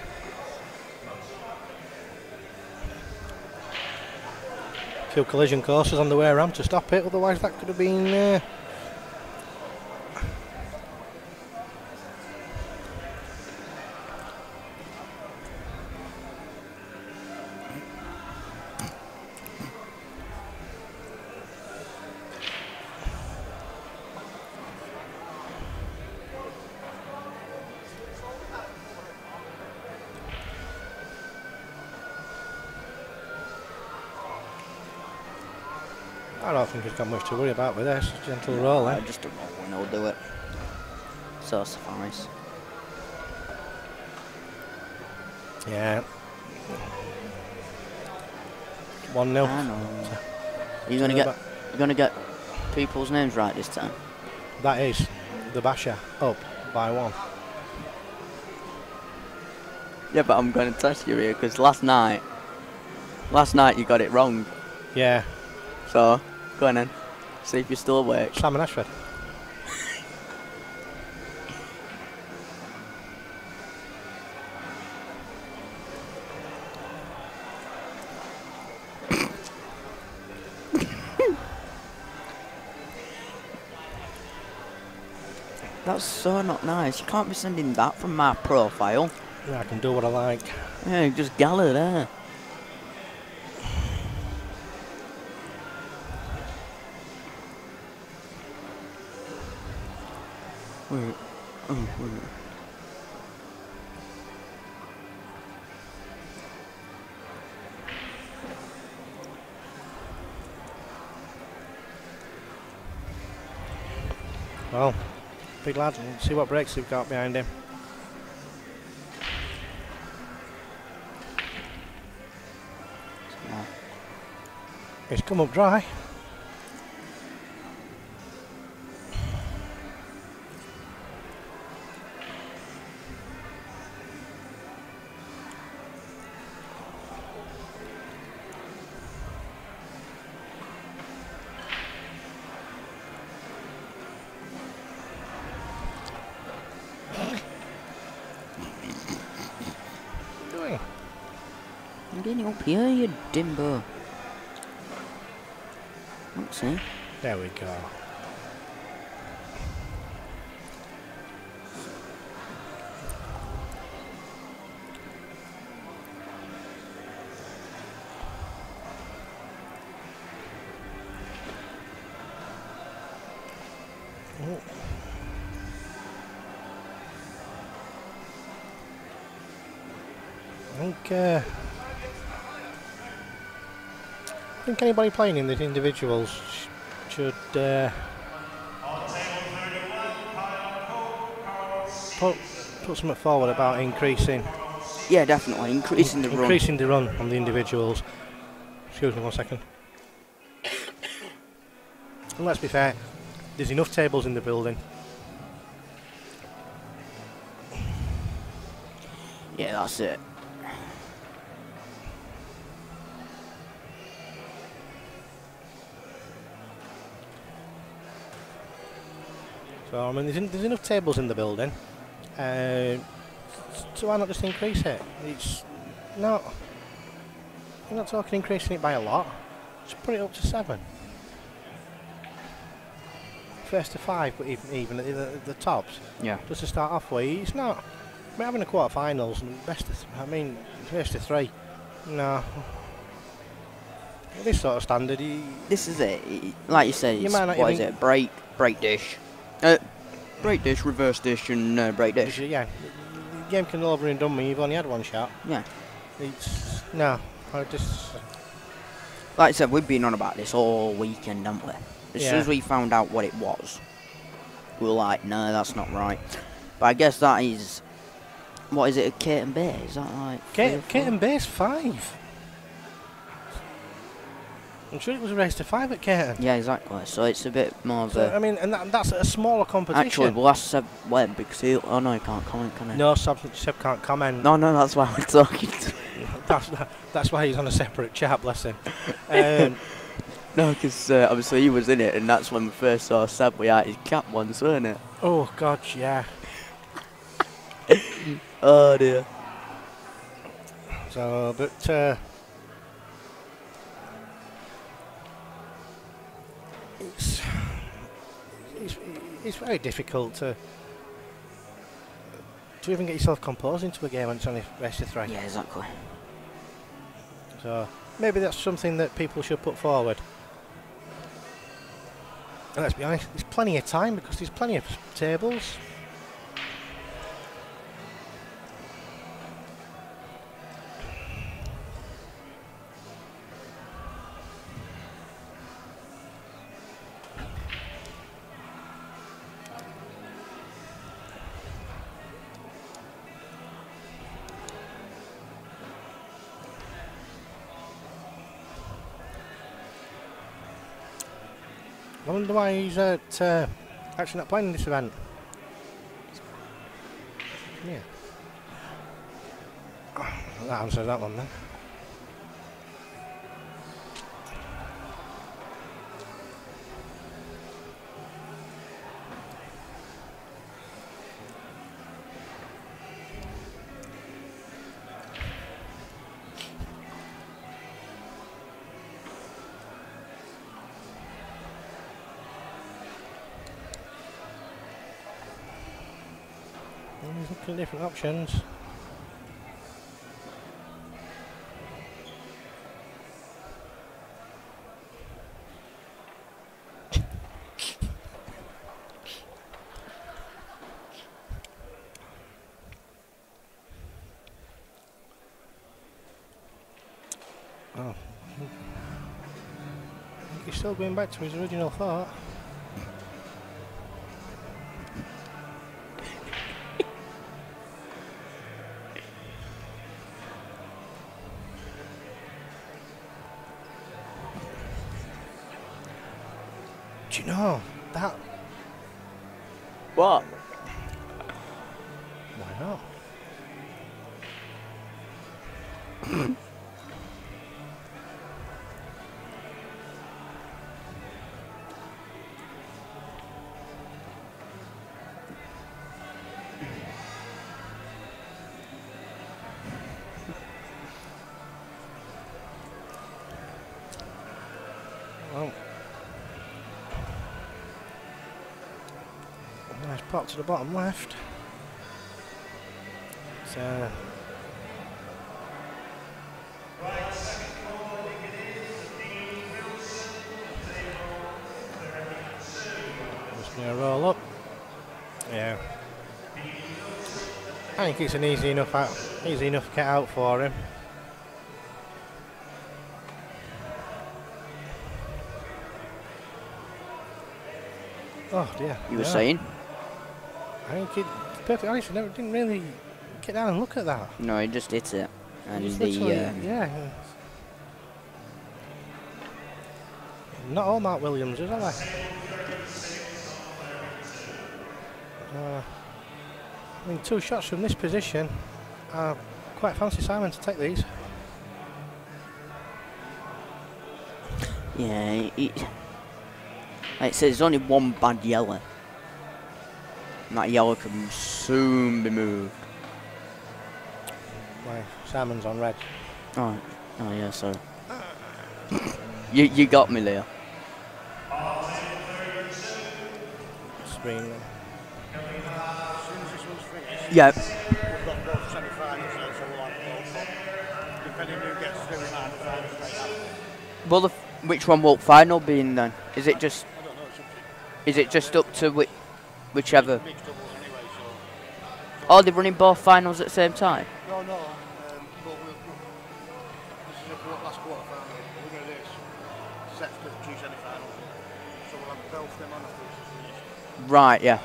A few collision courses on the way around to stop it, otherwise that could have been... I don't think he's got much to worry about with this. Gentle roll, I just don't know when he'll do it. So suffice. Yeah. 1-0. I know. You're gonna get people's names right this time. That is the Basher up by 1. Yeah, but I'm going to test you here because last night you got it wrong. Yeah. So go on then, see if you're still awake. Simon Ashford. That's so not nice. You can't be sending that from my profile. Yeah, I can do what I like. Yeah, you just gallop there. Wait. Oh, wait. Well, big lad, we'll see what brakes they've got behind him. It's come up dry. I'm getting up here, you dimbo. Let's see. There we go. I think anybody playing in the individuals should put something forward about increasing. Yeah, definitely increasing the run. Increasing the run on the individuals. Excuse me 1 second. And let's be fair, there's enough tables in the building. Yeah, that's it. So I mean, there's enough tables in the building. So why not just increase it? It's not. You're not talking increasing it by a lot. Just put it up to 7. First to 5, but even at the tops. Yeah. Just to start off with, it's not. We're having a quarter-finals and first to 3. No. This sort of standard. This is it. Like you said, it's, what is it? Break dish. Break dish, reverse dish, and break dish. Yeah. The game can over and done me. You've only had one shot. Yeah. It's no. I just. Like I said, we've been on about this all weekend, haven't we? As soon as we found out what it was, we were like, no, that's not right. But I guess that is. What is it, a Kate and Bay? Is that like. Kate and Bay's 5. I'm sure it was a race to 5 at Caton. Yeah, exactly. So it's a bit more of a. I mean, and that's a smaller competition. Actually, we'll ask Seb when, because he. Oh no, he can't comment, can he? No, Seb can't comment. No, that's why we're talking to that's why he's on a separate chat, bless him. No, because obviously he was in it, and that's when we first saw Seb without his cap once, weren't it? Oh, God, yeah. Oh, dear. So, but... It's very difficult to even get yourself composed into a game when it's only race to 3. Yeah, exactly. So maybe that's something that people should put forward. And let's be honest, there's plenty of time because there's plenty of tables. I wonder why he's actually not playing in this event. Yeah. That answers that one then. He's looking at different options. Oh. He's still going back to his original thought. Do you know that? What? Why not? Well. Nice pop to the bottom left. So just going to roll up. Yeah. I think it's an easy enough get out for him. Oh dear. You were saying? I think it, perfectly honest, I never didn't really get down and look at that. No, he just hit it. And Just the yeah. Not all Mark Williams, is are they? I mean, 2 shots from this position. I quite fancy Simon to take these. yeah, like I said, there's only one bad yellow. And that yellow can soon be moved. Why, Simon's on red. Oh yeah, sorry. you got me there. Screen then. As soon as this one's finished, Yeah. we've got both semi-finals now, so we'll have both. Depending who gets through in the final straight out. Well, which one will final be in then? Is it just? I don't know, it's up Is it just up to whichever? to mixed doubles anyway, so. Oh, they're running both finals at the same time. No, but this is a last quarter final. The winner of this sets the 2 semi-finals. So we'll have both them on after this is finished. Right. Yeah.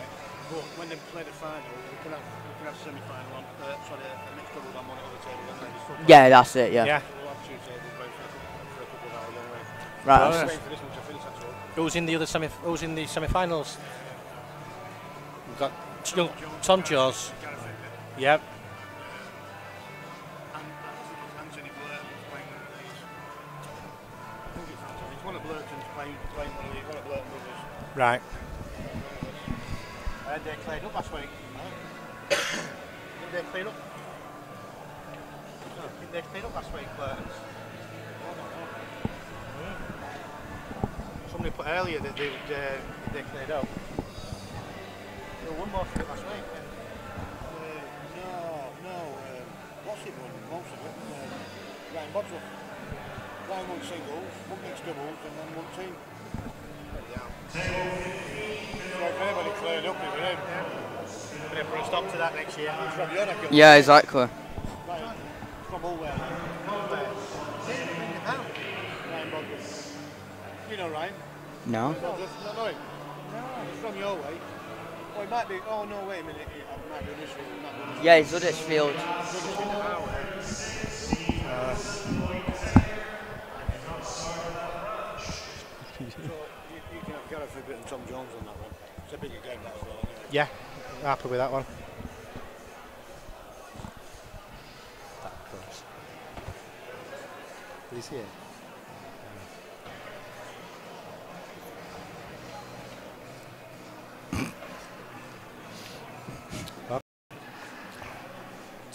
But when they play the final, we can have semi-final on, a mixed doubles on one at the table. And then Yeah, that's it. Yeah. Yeah. So we'll have 2 tables going for a couple of hours anyway. Right. Oh, that's- yeah. Waiting for this one to finish, that's all. Who's in the other who's in the semi-finals? We've got Tom Jones. Yep. Anthony Blurton's playing one of these. I think it's Anthony. It's one of Blurton's playing one of these, one of Blurton brothers. Right. They cleared up last week. Did they clear up? No, did they clear up last week, Blurton's? I don't know. Somebody put earlier that they cleared up. They won most of it last week. What's it won? Most of it. Ryan Bodruff. Ryan won singles, one mixed doubles, and then one team. So if anybody cleared up, it was him. We're going to put a stop to that next year. It's from your neck of the Yeah, exactly. Right, from Ulware. Ryan Bodruff. You know Ryan? No. Bodruff? Not know him? No. He's from your way. Oh, it might be. Oh, no, wait a minute. It might be Huddersfield. It might be Huddersfield. Yeah, it's Huddersfield. So you can have Gareth Ribbett and Tom Jones on that one. It's a bigger game, that as well, anyway. Yeah. Happy with that one. Did you see it?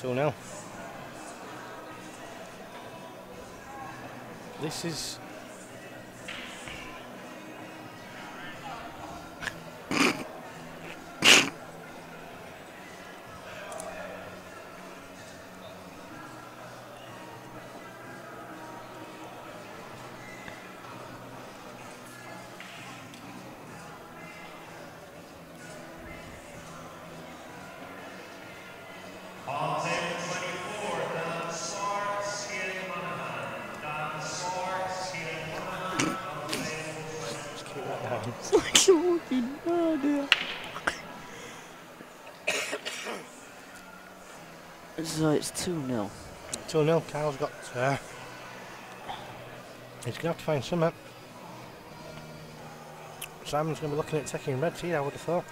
2-0. This is... So it's 2-0. 2-0. Kyle's got... he's going to have to find something. Simon's going to be looking at taking red here, I would have thought.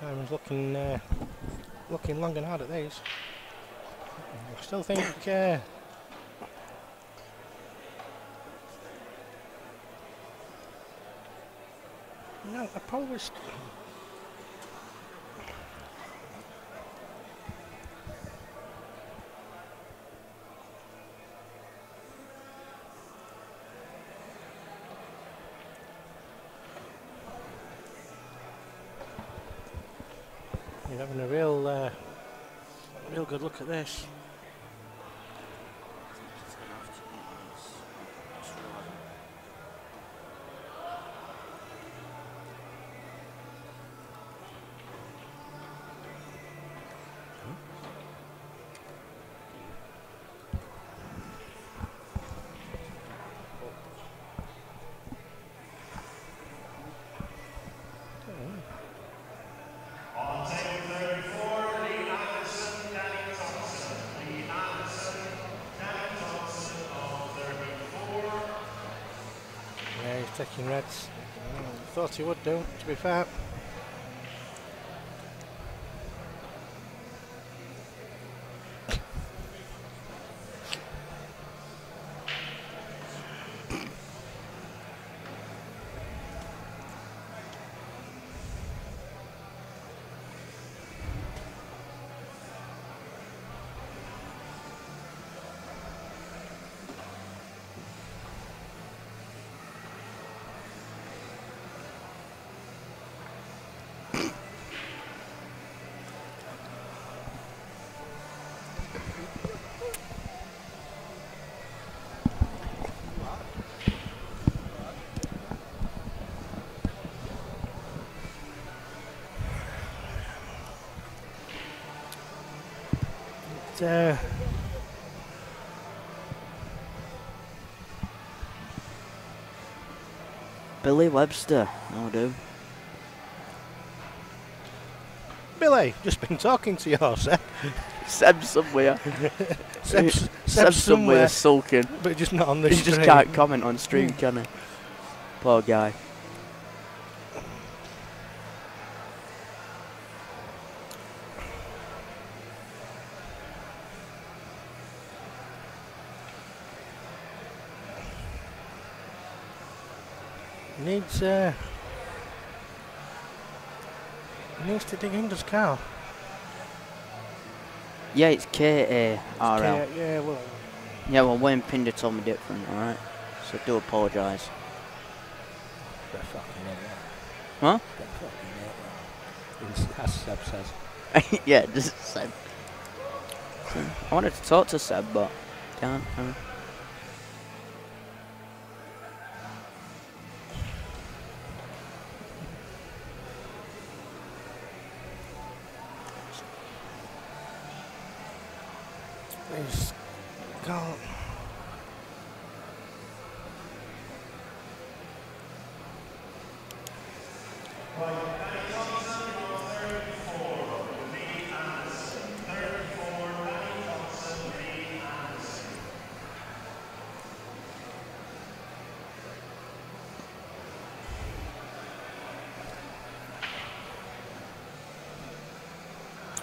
Simon's looking long and hard at these. I still think no, I probably you're having a real good look at this. Taking reds. Thought he would do, to be fair. Billy Webster, I'll do. Billy, just been talking to you, Seb. Seb's somewhere. Seb's somewhere sulking. But just not on the He stream. just can't comment on stream, can he? Poor guy. Needs to dig into his car. Yeah, it's K-A-R-L. Yeah, well, Wayne Pinder told me different, alright? So do apologise. they're fucking idiot. Huh? They're fucking idiot. As Seb says. Yeah, just Seb. I wanted to talk to Seb, but can't. He's got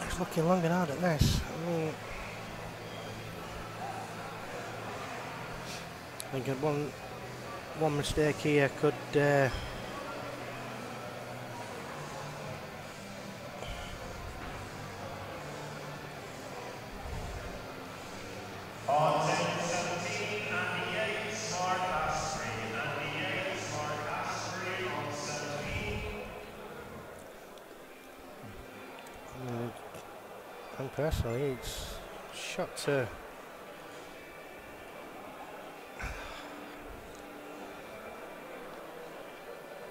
he's looking long and hard at this. I mean, I think one mistake here could and personally it's shot to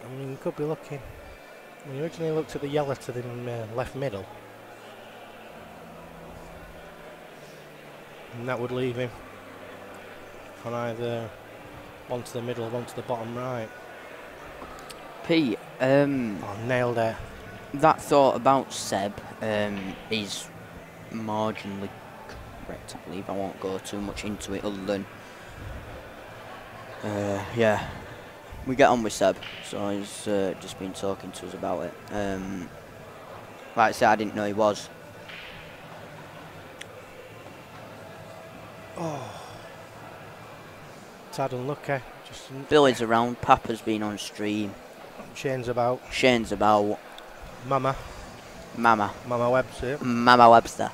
I mean, you could be looking. We originally looked at the yellow to the left middle, and that would leave him on either one to the middle or one to the bottom right. Pete, Oh, nailed it. that thought about Seb is marginally correct, I believe. I won't go too much into it other than yeah, we get on with Seb, so he's just been talking to us about it. Like I said, I didn't know he was. Oh. Tad unlucky. Billy's around. Papa's been on stream. Shane's about. Shane's about. Mama Webster. Mama Webster.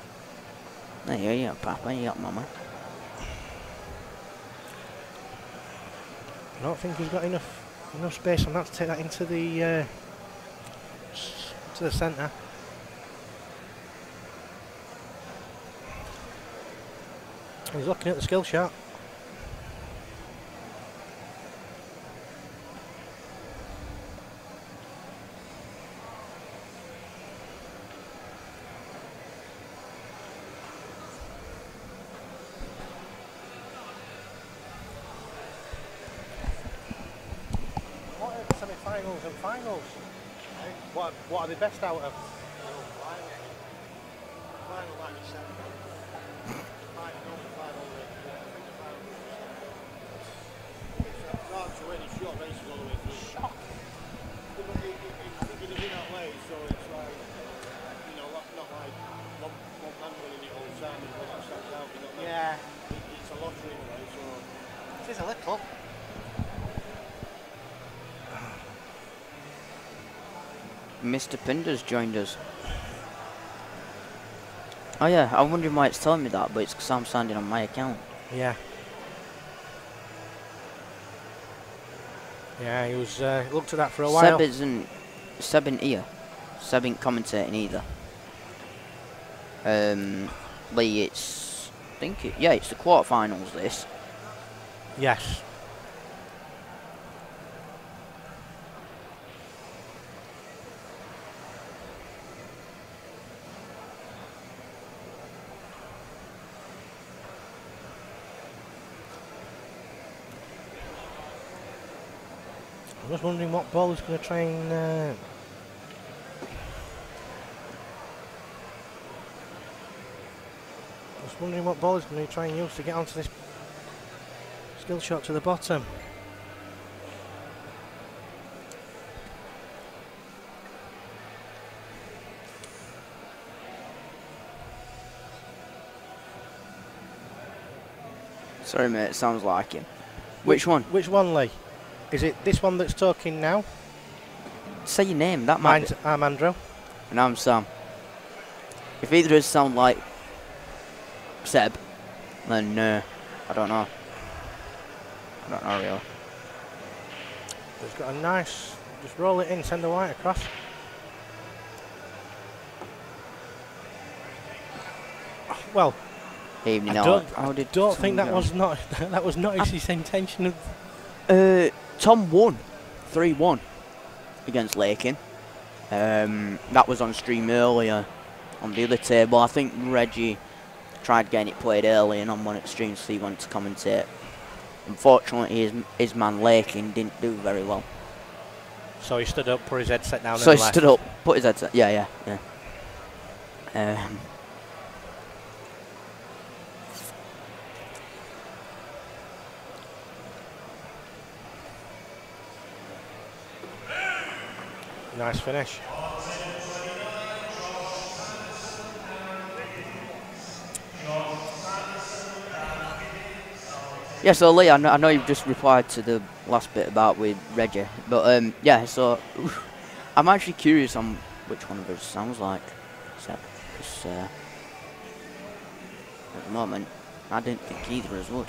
There you go, Papa. You got Mama. I don't think he's got enough space on that to take that into the centre. He's looking at the skill shot. Semi-finals and finals. What are they best out of? Final like you said. It's hard to win. It's short races all the way through. Shock. I think it is in that way, so it's like, you know, not like one man winning it all the time and all that stands out. You know, Yeah. It's a lottery in a way, so. It is a little. Mr. Pinder's joined us. Oh yeah, I'm wondering why it's telling me that, but it's because I'm signed in on my account. Yeah. Yeah, he was looked at that for a while. Seb isn't here. Seb ain't commentating either. Lee, it's it's the quarterfinals. This. Yes. I'm just wondering what ball is going to try and. Just wondering what ball is going to try and use to get onto this skill shot to the bottom. Sorry, mate. It sounds like him. Which one? Which one, Lee? Is it this one that's talking now? Say your name. That might. I'm Andrew. And I'm Sam. If either of us sound like Seb, then I don't know. I don't know really. He's got a nice. Just roll it in, send the white across. Well, Evening. I don't think that was not that was not his intention. Tom won 3-1 against Lakin. That was on stream earlier on the other table. I think Reggie tried getting it played early and on one extreme, so he wanted to commentate. Unfortunately, his man Lakin didn't do very well. So he stood up, put his headset down. So he stood up, put his headset. Yeah. Nice finish. Yeah, so Lee, I know you've just replied to the last bit about with Reggie, but yeah, so I'm actually curious on which one of us sounds like Seb, because at the moment I didn't think either of us would.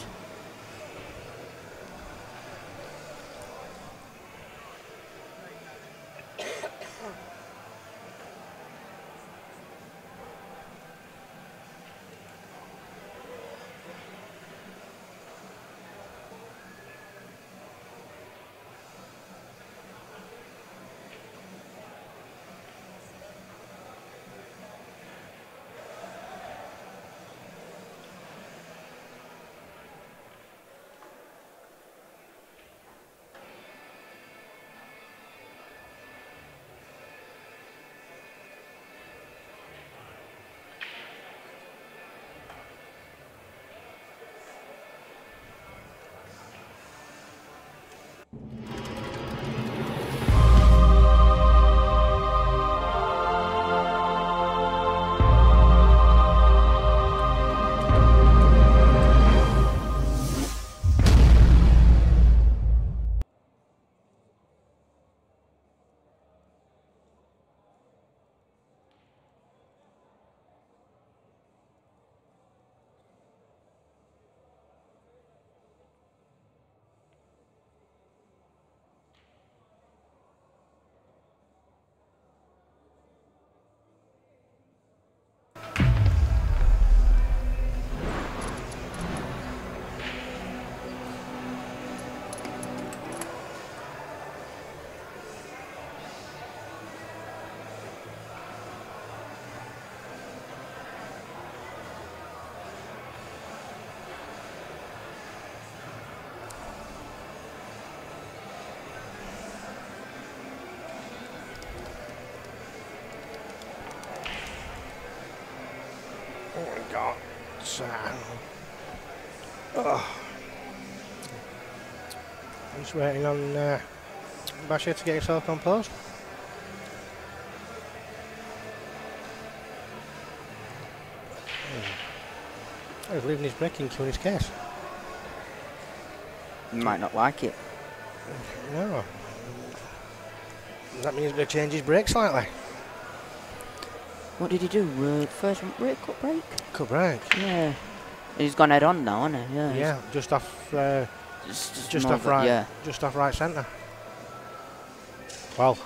got... oh. I'm just waiting on Bashir to get himself composed. He's leaving his braking cue in his case. He might not like it. No. That means he's going to change his brake slightly. What did he do? First brake, cut brake? Cut brake. Yeah. He's gone head on now, hasn't he? Yeah. Yeah, just off. Just more off of a- right. Yeah. Just off right centre. Well,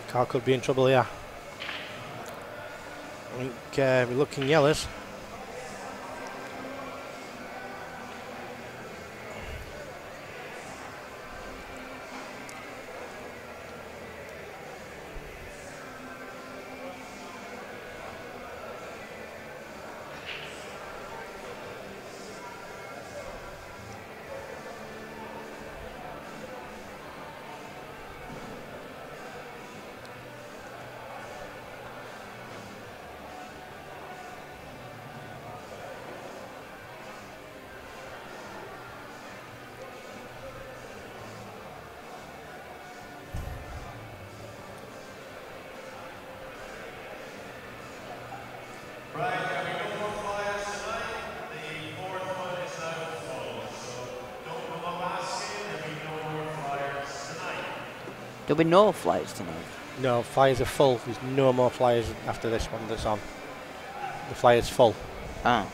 car could be in trouble here. I think we're looking yellows. There'll be no flights tonight. No, flyers are full. There's no more flyers after this one that's on. The flyer's full. Ah.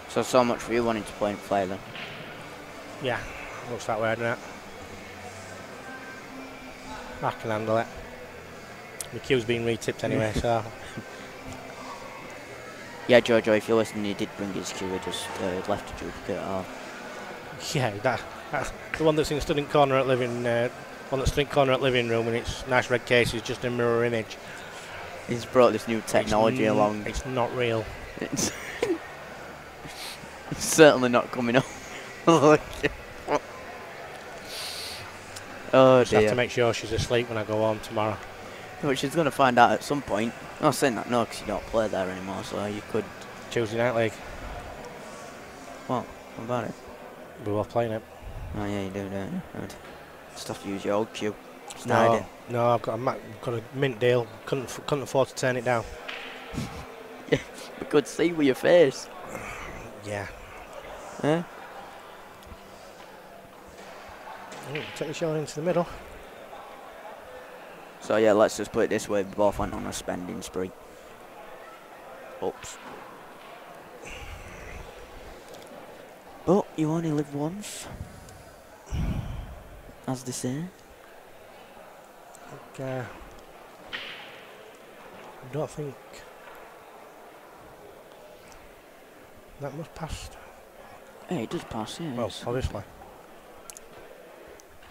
So much for you wanting to play and play then. Yeah, looks that way, doesn't it? I can handle it. My queue's been retipped anyway, so. Yeah, Jojo, if you're listening, he did bring his queue, he just left a duplicate off. Yeah, that's the one that's in student corner at living. One that's student corner at living room, and it's nice red case. Is just a mirror image. He's brought this new technology along. It's not real. It's certainly not coming up. Oh Just have dear. to make sure she's asleep when I go home tomorrow. But she's going to find out at some point. I'm saying that no, because you don't play there anymore, so you could... Tuesday night league. What about it? We were playing it. Oh yeah, you do, don't you? Good. Just have to use your old queue. No, I've got a mint deal. Couldn't afford to turn it down. Yeah, we could see with your face. Yeah. Huh? Take the shot into the middle. So yeah, let's just put it this way, we both went on a spending spree. Oops. But you only live once, as they say. I don't think that much passed. Hey, it does pass, yeah. Well, obviously.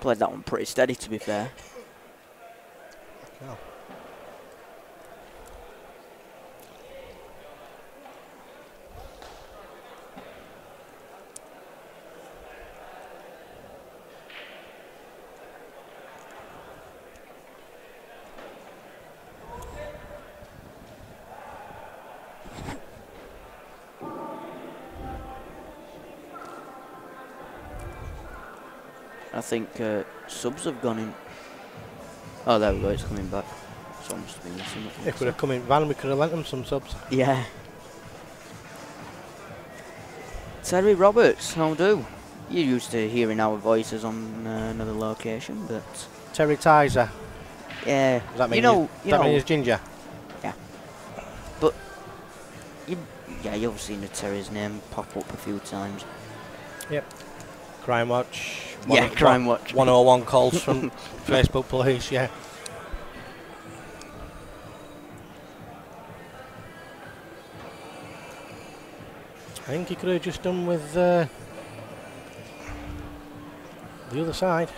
Played that one pretty steady, to be fair. No. I think subs have gone in. Oh, there we go, it's coming back. So I must have been missing it. If we'd have come in van, we could have lent them some subs. Yeah. Terry Roberts, how do? You're used to hearing our voices on another location, but... Terry Tizer. Yeah. Does that mean you know, he's ginger? Yeah. But... you've seen the Terry's name pop up a few times. Yep. Crime Watch. Yeah, Crime Watch. 101 calls from Facebook police, yeah. I think he could have just done with the other side.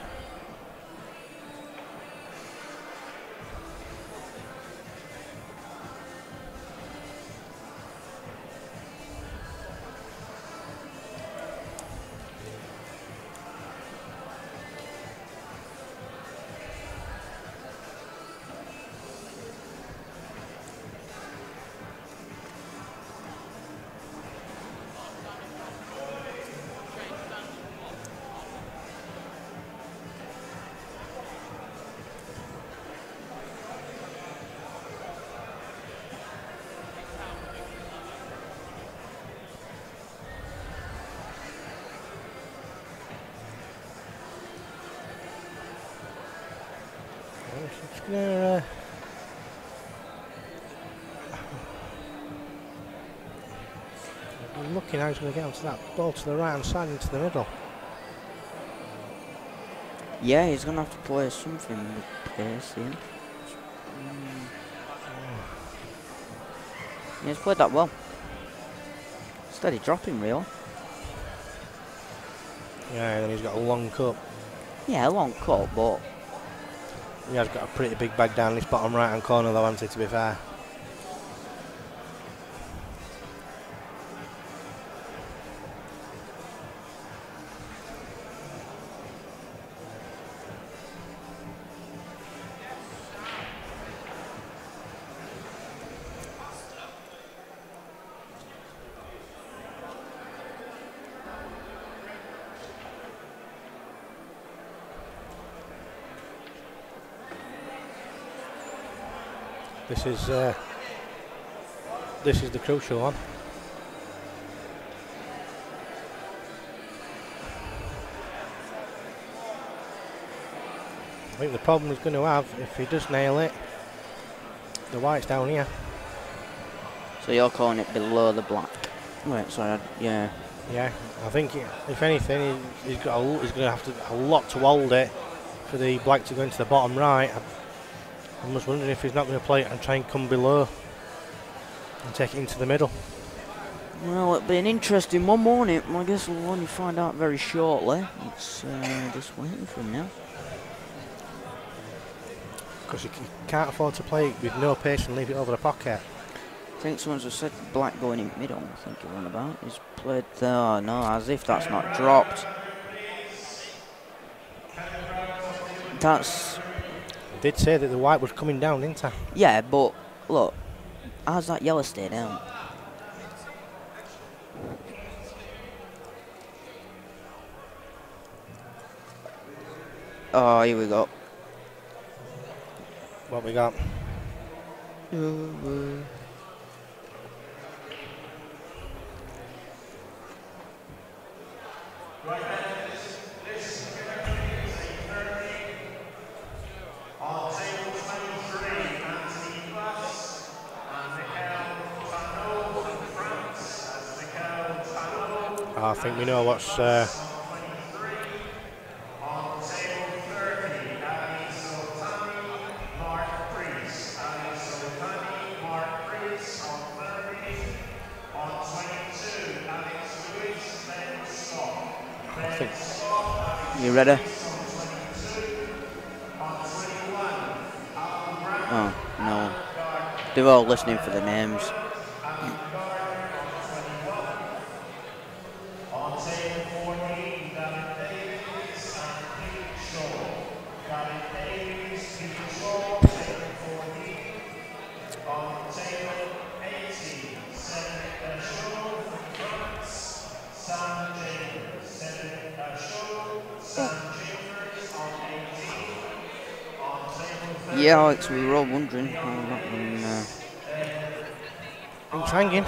Just gonna I'm looking how he's going to get onto that ball to the right hand side into the middle. Yeah, he's going to have to play something with pace here. Yeah, he's played that well. Steady dropping, real. Yeah, and then he's got a long cut. Yeah, a long cut, but He has got a pretty big bag down this bottom right hand corner though, hasn't he, to be fair. This is the crucial one. I think the problem he's going to have, if he does nail it, the white's down here. So you're calling it below the black? Right, sorry, yeah. Yeah, I think if anything, he's going to have a lot to hold it for the black to go into the bottom right. I'm just wondering if he's not going to play it and try and come below and take it into the middle. Well, it'll be an interesting one, won't it? I guess we'll only find out very shortly. It's just waiting for him now. Because he can't afford to play it with no pace and leave it over the pocket. I think someone's just said black going in middle, I think you're on about. He's played, oh no, as if that's not dropped. That's... I did say that the white was coming down, didn't I? Yeah, but look, how's that yellow stay down? Oh, here we go. What we got? I think we know what's You ready? Oh, no. They're all listening for the names. Yeah, Alex, we were all wondering how that one... it's hanging.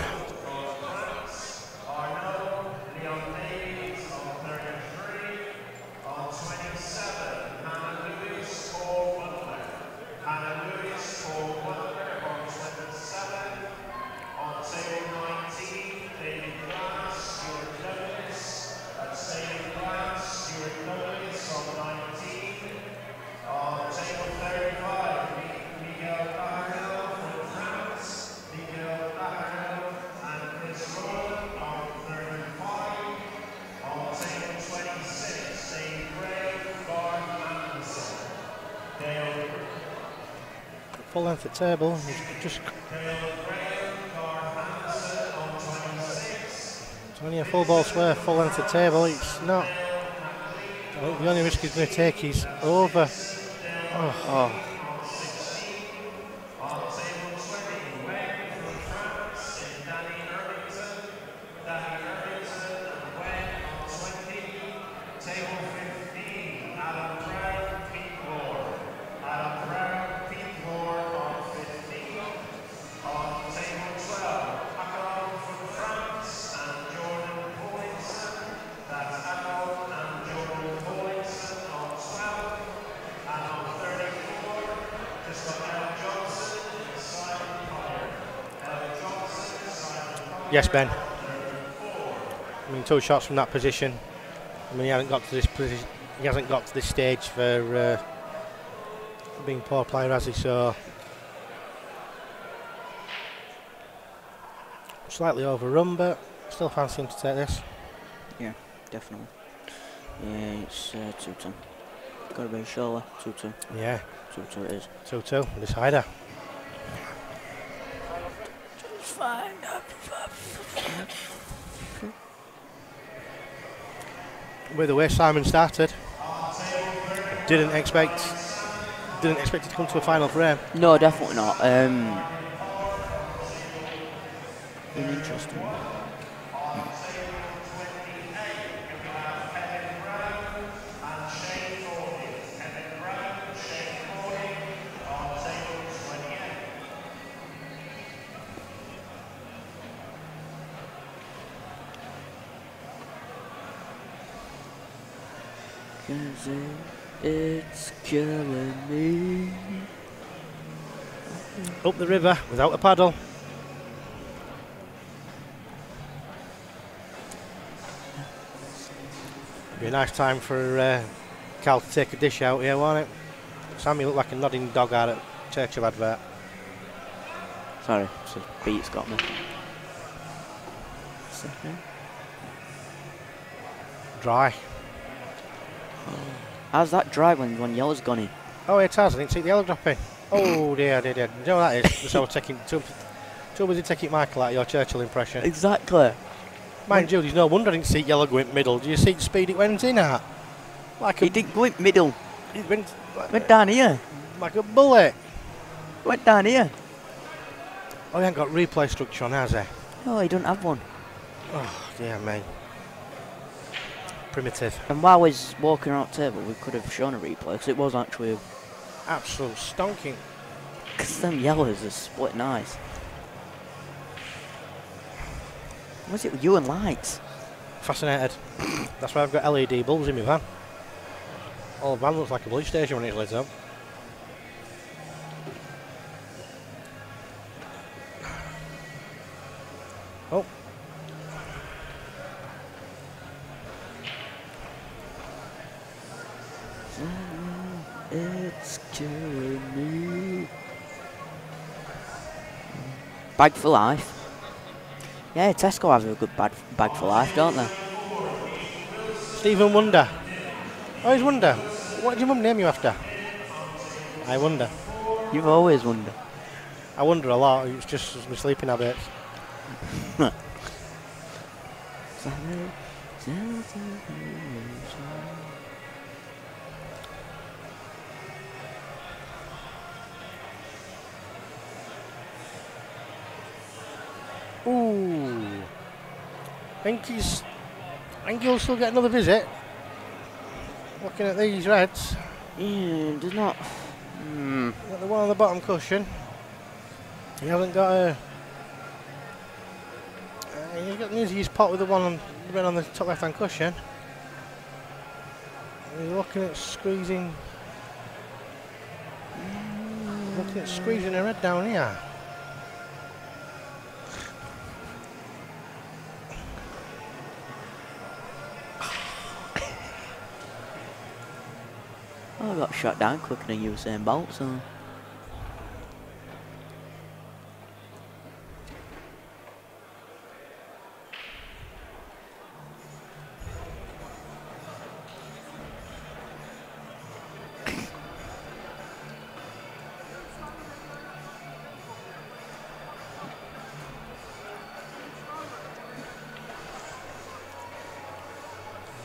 Full length at table. He's just it's only a full ball square, full length at table. It's not. I think the only risk he's going to take is over. Oh. Yes, Ben. I mean, 2 shots from that position. I mean, he hasn't got to this position. He hasn't got to this stage for being a poor player, has he? So slightly overrun, but still fancy him to take this. Yeah, definitely. Yeah, it's 2-2. Got to be surely 2-2. Yeah, 2-2 it is. 2-2. Decider. With the way Simon started, didn't expect it to come to a final frame. No, definitely not. Interesting. It's killing me. Up the river without a paddle. Be a nice time for Cal to take a dish out here, won't it? Sammy looked like a nodding dog out at Churchill advert. Sorry, so beat's got me. Dry. How's that dry when one yellow's gone in? Oh, it has. I didn't see the yellow drop in. Oh dear, dear, dear. You know what that is? Just I was taking too busy taking Michael out of your Churchill impression. Exactly. Mind you, there's no wonder I didn't see yellow go in middle. Do you see the speed it went in at? Like It didn't go in middle. it went Went down here. like a bullet. Went down here. Oh, he ain't got replay structure on, has he? Oh, he don't have one. Oh dear me. Primitive. And while we was walking around the table, we could have shown a replay because it was actually. Absolute stonking. Because them yellows are splitting eyes. What's it with you and lights? Fascinated. That's why I've got LED bulbs in my van. All the van looks like a police station when it's lit up. Oh. It's killing me. Bag for life. Yeah, Tesco have a good bag for life, don't they? Stephen Wonder. Oh, he's Wonder. What did your mum name you after? I wonder. You've always wondered. I wonder a lot. It's just my sleeping habits. Ooh. I think he'll still get another visit. Looking at these reds. Yeah, does not. Got the one on the bottom cushion. He hasn't got a. He's got news his pot with the one on the top left hand cushion. He's looking at squeezing. Looking at squeezing a red down here. I got shut down quicker than Usain Bolt, so.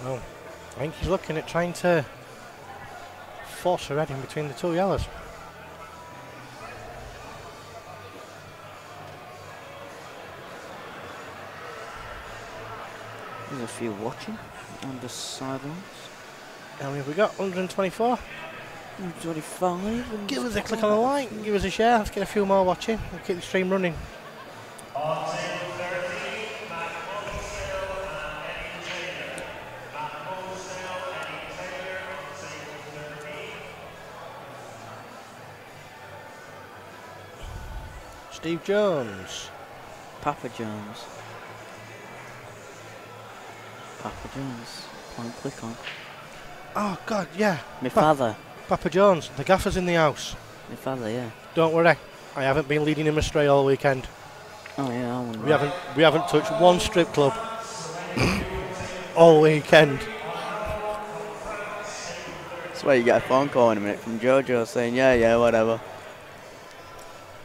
Well, I think he's looking at trying to force a red in between the two yellows. There's a few watching on the sidelines. How many have we got? 124. 125. And Give us a click on the like, give us a share, let's get a few more watching and keep the stream running. Steve Jones. Papa Jones. Papa Jones. Point click on. Oh, God, yeah. My father. Papa Jones, the gaffer's in the house. My father, yeah. Don't worry, I haven't been leading him astray all weekend. Oh, yeah, I wonder. We haven't touched one strip club all weekend. That's why you get a phone call in a minute from Jojo saying, yeah, whatever.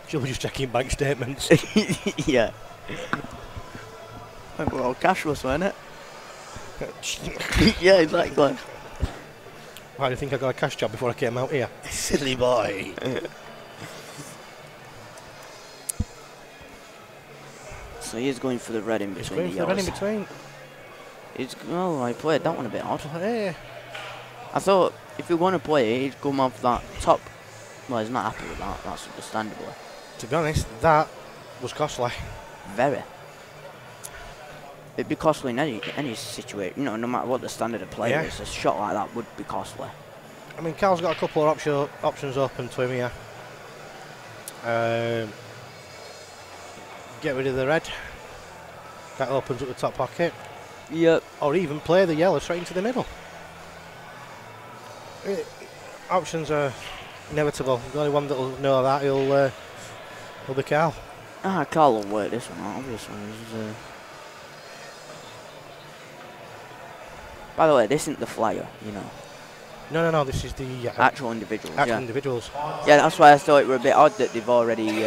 She'll be just checking bank statements. Yeah. Like, we're all cashless, weren't it? Yeah, exactly. Why do you think I got a cash job before I came out here? Silly boy. So he's going for the red in between. He's going for the red in between. I played that one a bit odd. Yeah. I thought if you want to play it, he'd come off that top. Well, he's not happy with that. That's understandable. To be honest, that was costly. Very. It'd be costly in any situation. You know, no matter what the standard of play is, a shot like that would be costly. I mean, Carl's got a couple of options open to him here. Get rid of the red. That opens up the top pocket. Yep. Or even play the yellow straight into the middle. Options are inevitable. The only one that'll know that will be Carl. Carl will work this one out, obviously. By the way, this isn't the flyer, you know. No, this is the actual individuals. Individuals. Yeah, that's why I thought it were a bit odd that they've already.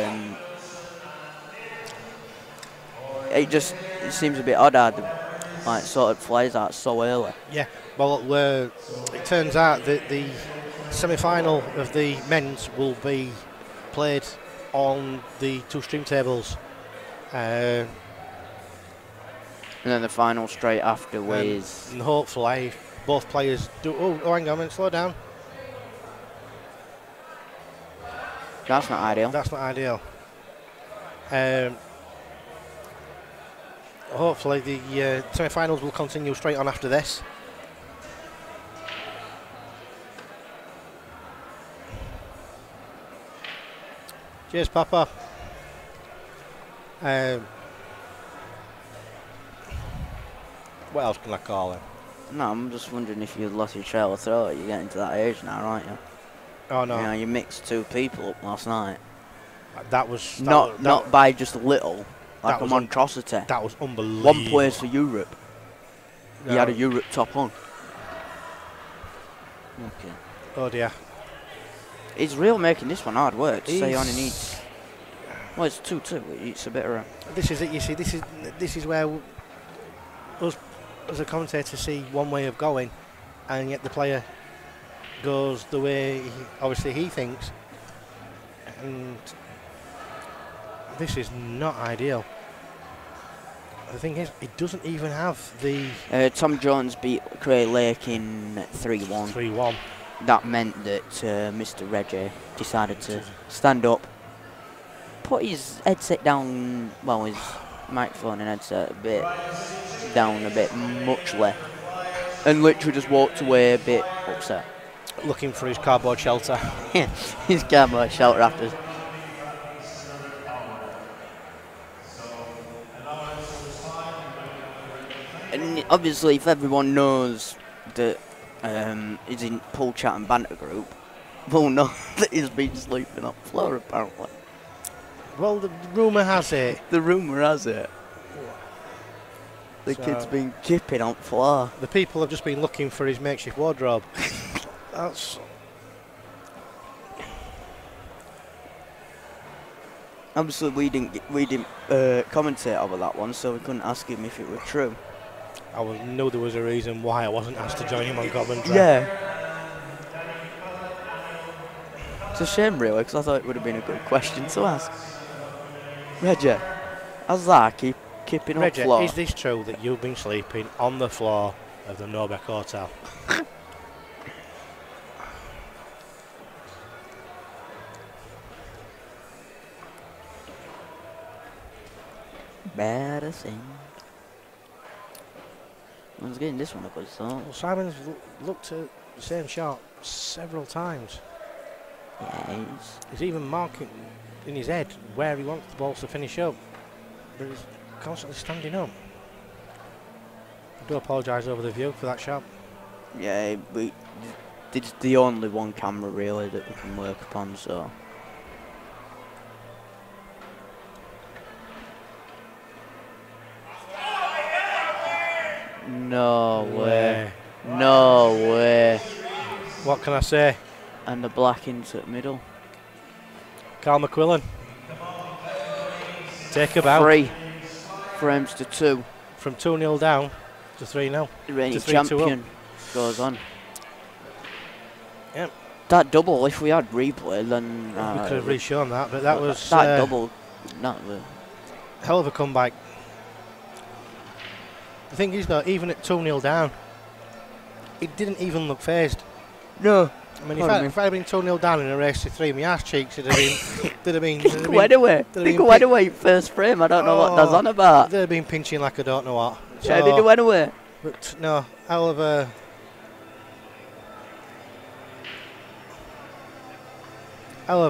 It seems a bit odd how the sort of flies out so early. Yeah, well, it turns out that the semi-final of the men's will be played on the two stream tables. And then the final straight after with. And hopefully both players do. Oh, hang on a minute, slow down. That's not ideal. That's not ideal. Hopefully the semi-finals will continue straight on after this. Cheers, Papa. What else can I call him? No, I'm just wondering if you've lost your trail of thought. You're getting to that age now, aren't you? Oh no. You know, you mixed two people up last night. That was not by just a little, like a monstrosity. That was unbelievable. One plays for Europe. No. He had a Europe top on. Okay. Oh dear. He's real making this one hard work. To say he only needs. Well, it's 2-2. It's a bit of a. This is it. You see, this is where us as a commentator see one way of going, and yet the player goes the way obviously he thinks, and this is not ideal. The thing is, it doesn't even have the. Tom Jones beat Craig Lake in 3-1. 3-1. That meant that Mr. Reggie decided to stand up, put his headset down, well, his microphone and headset a bit down a bit muchly, and literally just walked away a bit upset. Looking for his cardboard shelter. Yeah, his cardboard shelter after. And obviously, if everyone knows that he's in pool chat and banter group, we'll know that he's been sleeping on the floor apparently. Well, the rumour has it. The rumour has it. The kid's been kipping on the floor. The people have just been looking for his makeshift wardrobe. That's. Obviously, we didn't commentate over that one, so we couldn't ask him if it were true. I knew there was a reason why I wasn't asked to join him on commentary. Yeah. It's a shame, really, because I thought it would have been a good question to ask. Reggie, how's that? Keep kipping on the floor. Is this true that you've been sleeping on the floor of the Norbreck Hotel? Better thing. One's getting this one a good start. Well, Simon's looked at the same shot several times. Yeah, he's even marking in his head where he wants the balls to finish up, but he's constantly standing up. I do apologise over the view for that shot. Yeah, it's the only one camera really that we can work upon, so. No way. No way. What can I say? And the black into the middle. Carl McQuillan. Take a bow. 3 frames to 2. From 2-0 down to 3-0. The reigning to 3-2 champion goes on. Yep. That double, if we had replay, then we could have re-shown that, but that was that double. Not the hell of a comeback. The thing is, though, even at 2-0 down, it didn't even look phased. No. I mean, if I had been 2-0 down in a race to 3, my ass cheeks would have been. It went away. It went away first frame. I don't know what that's on about. They'd have been pinching like I don't know what. Yeah, did it went away? But no, hell of a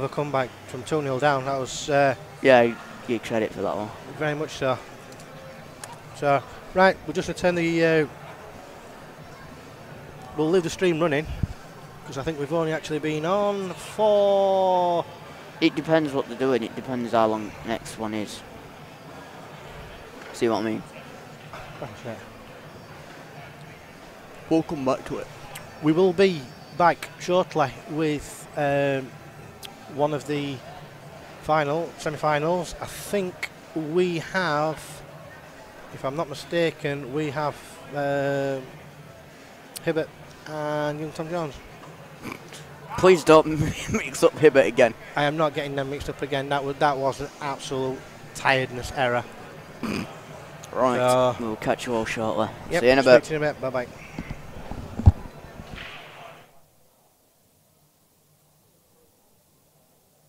comeback from 2-0 down. That was yeah, give credit for that one. very much so. So right, we'll just return the. We'll leave the stream running because I think we've only actually been on for. It depends what they're doing. It depends how long next one is. See what I mean? Right. We'll come back to it. We will be back shortly with one of the semi-finals. I think we have, if I'm not mistaken, we have Hibbert and young Tom Jones. Please don't mix up Hibbert again. I am not getting them mixed up again. That was an absolute tiredness error. Right, we'll catch you all shortly. Yep, see you in a bit. Bye bye.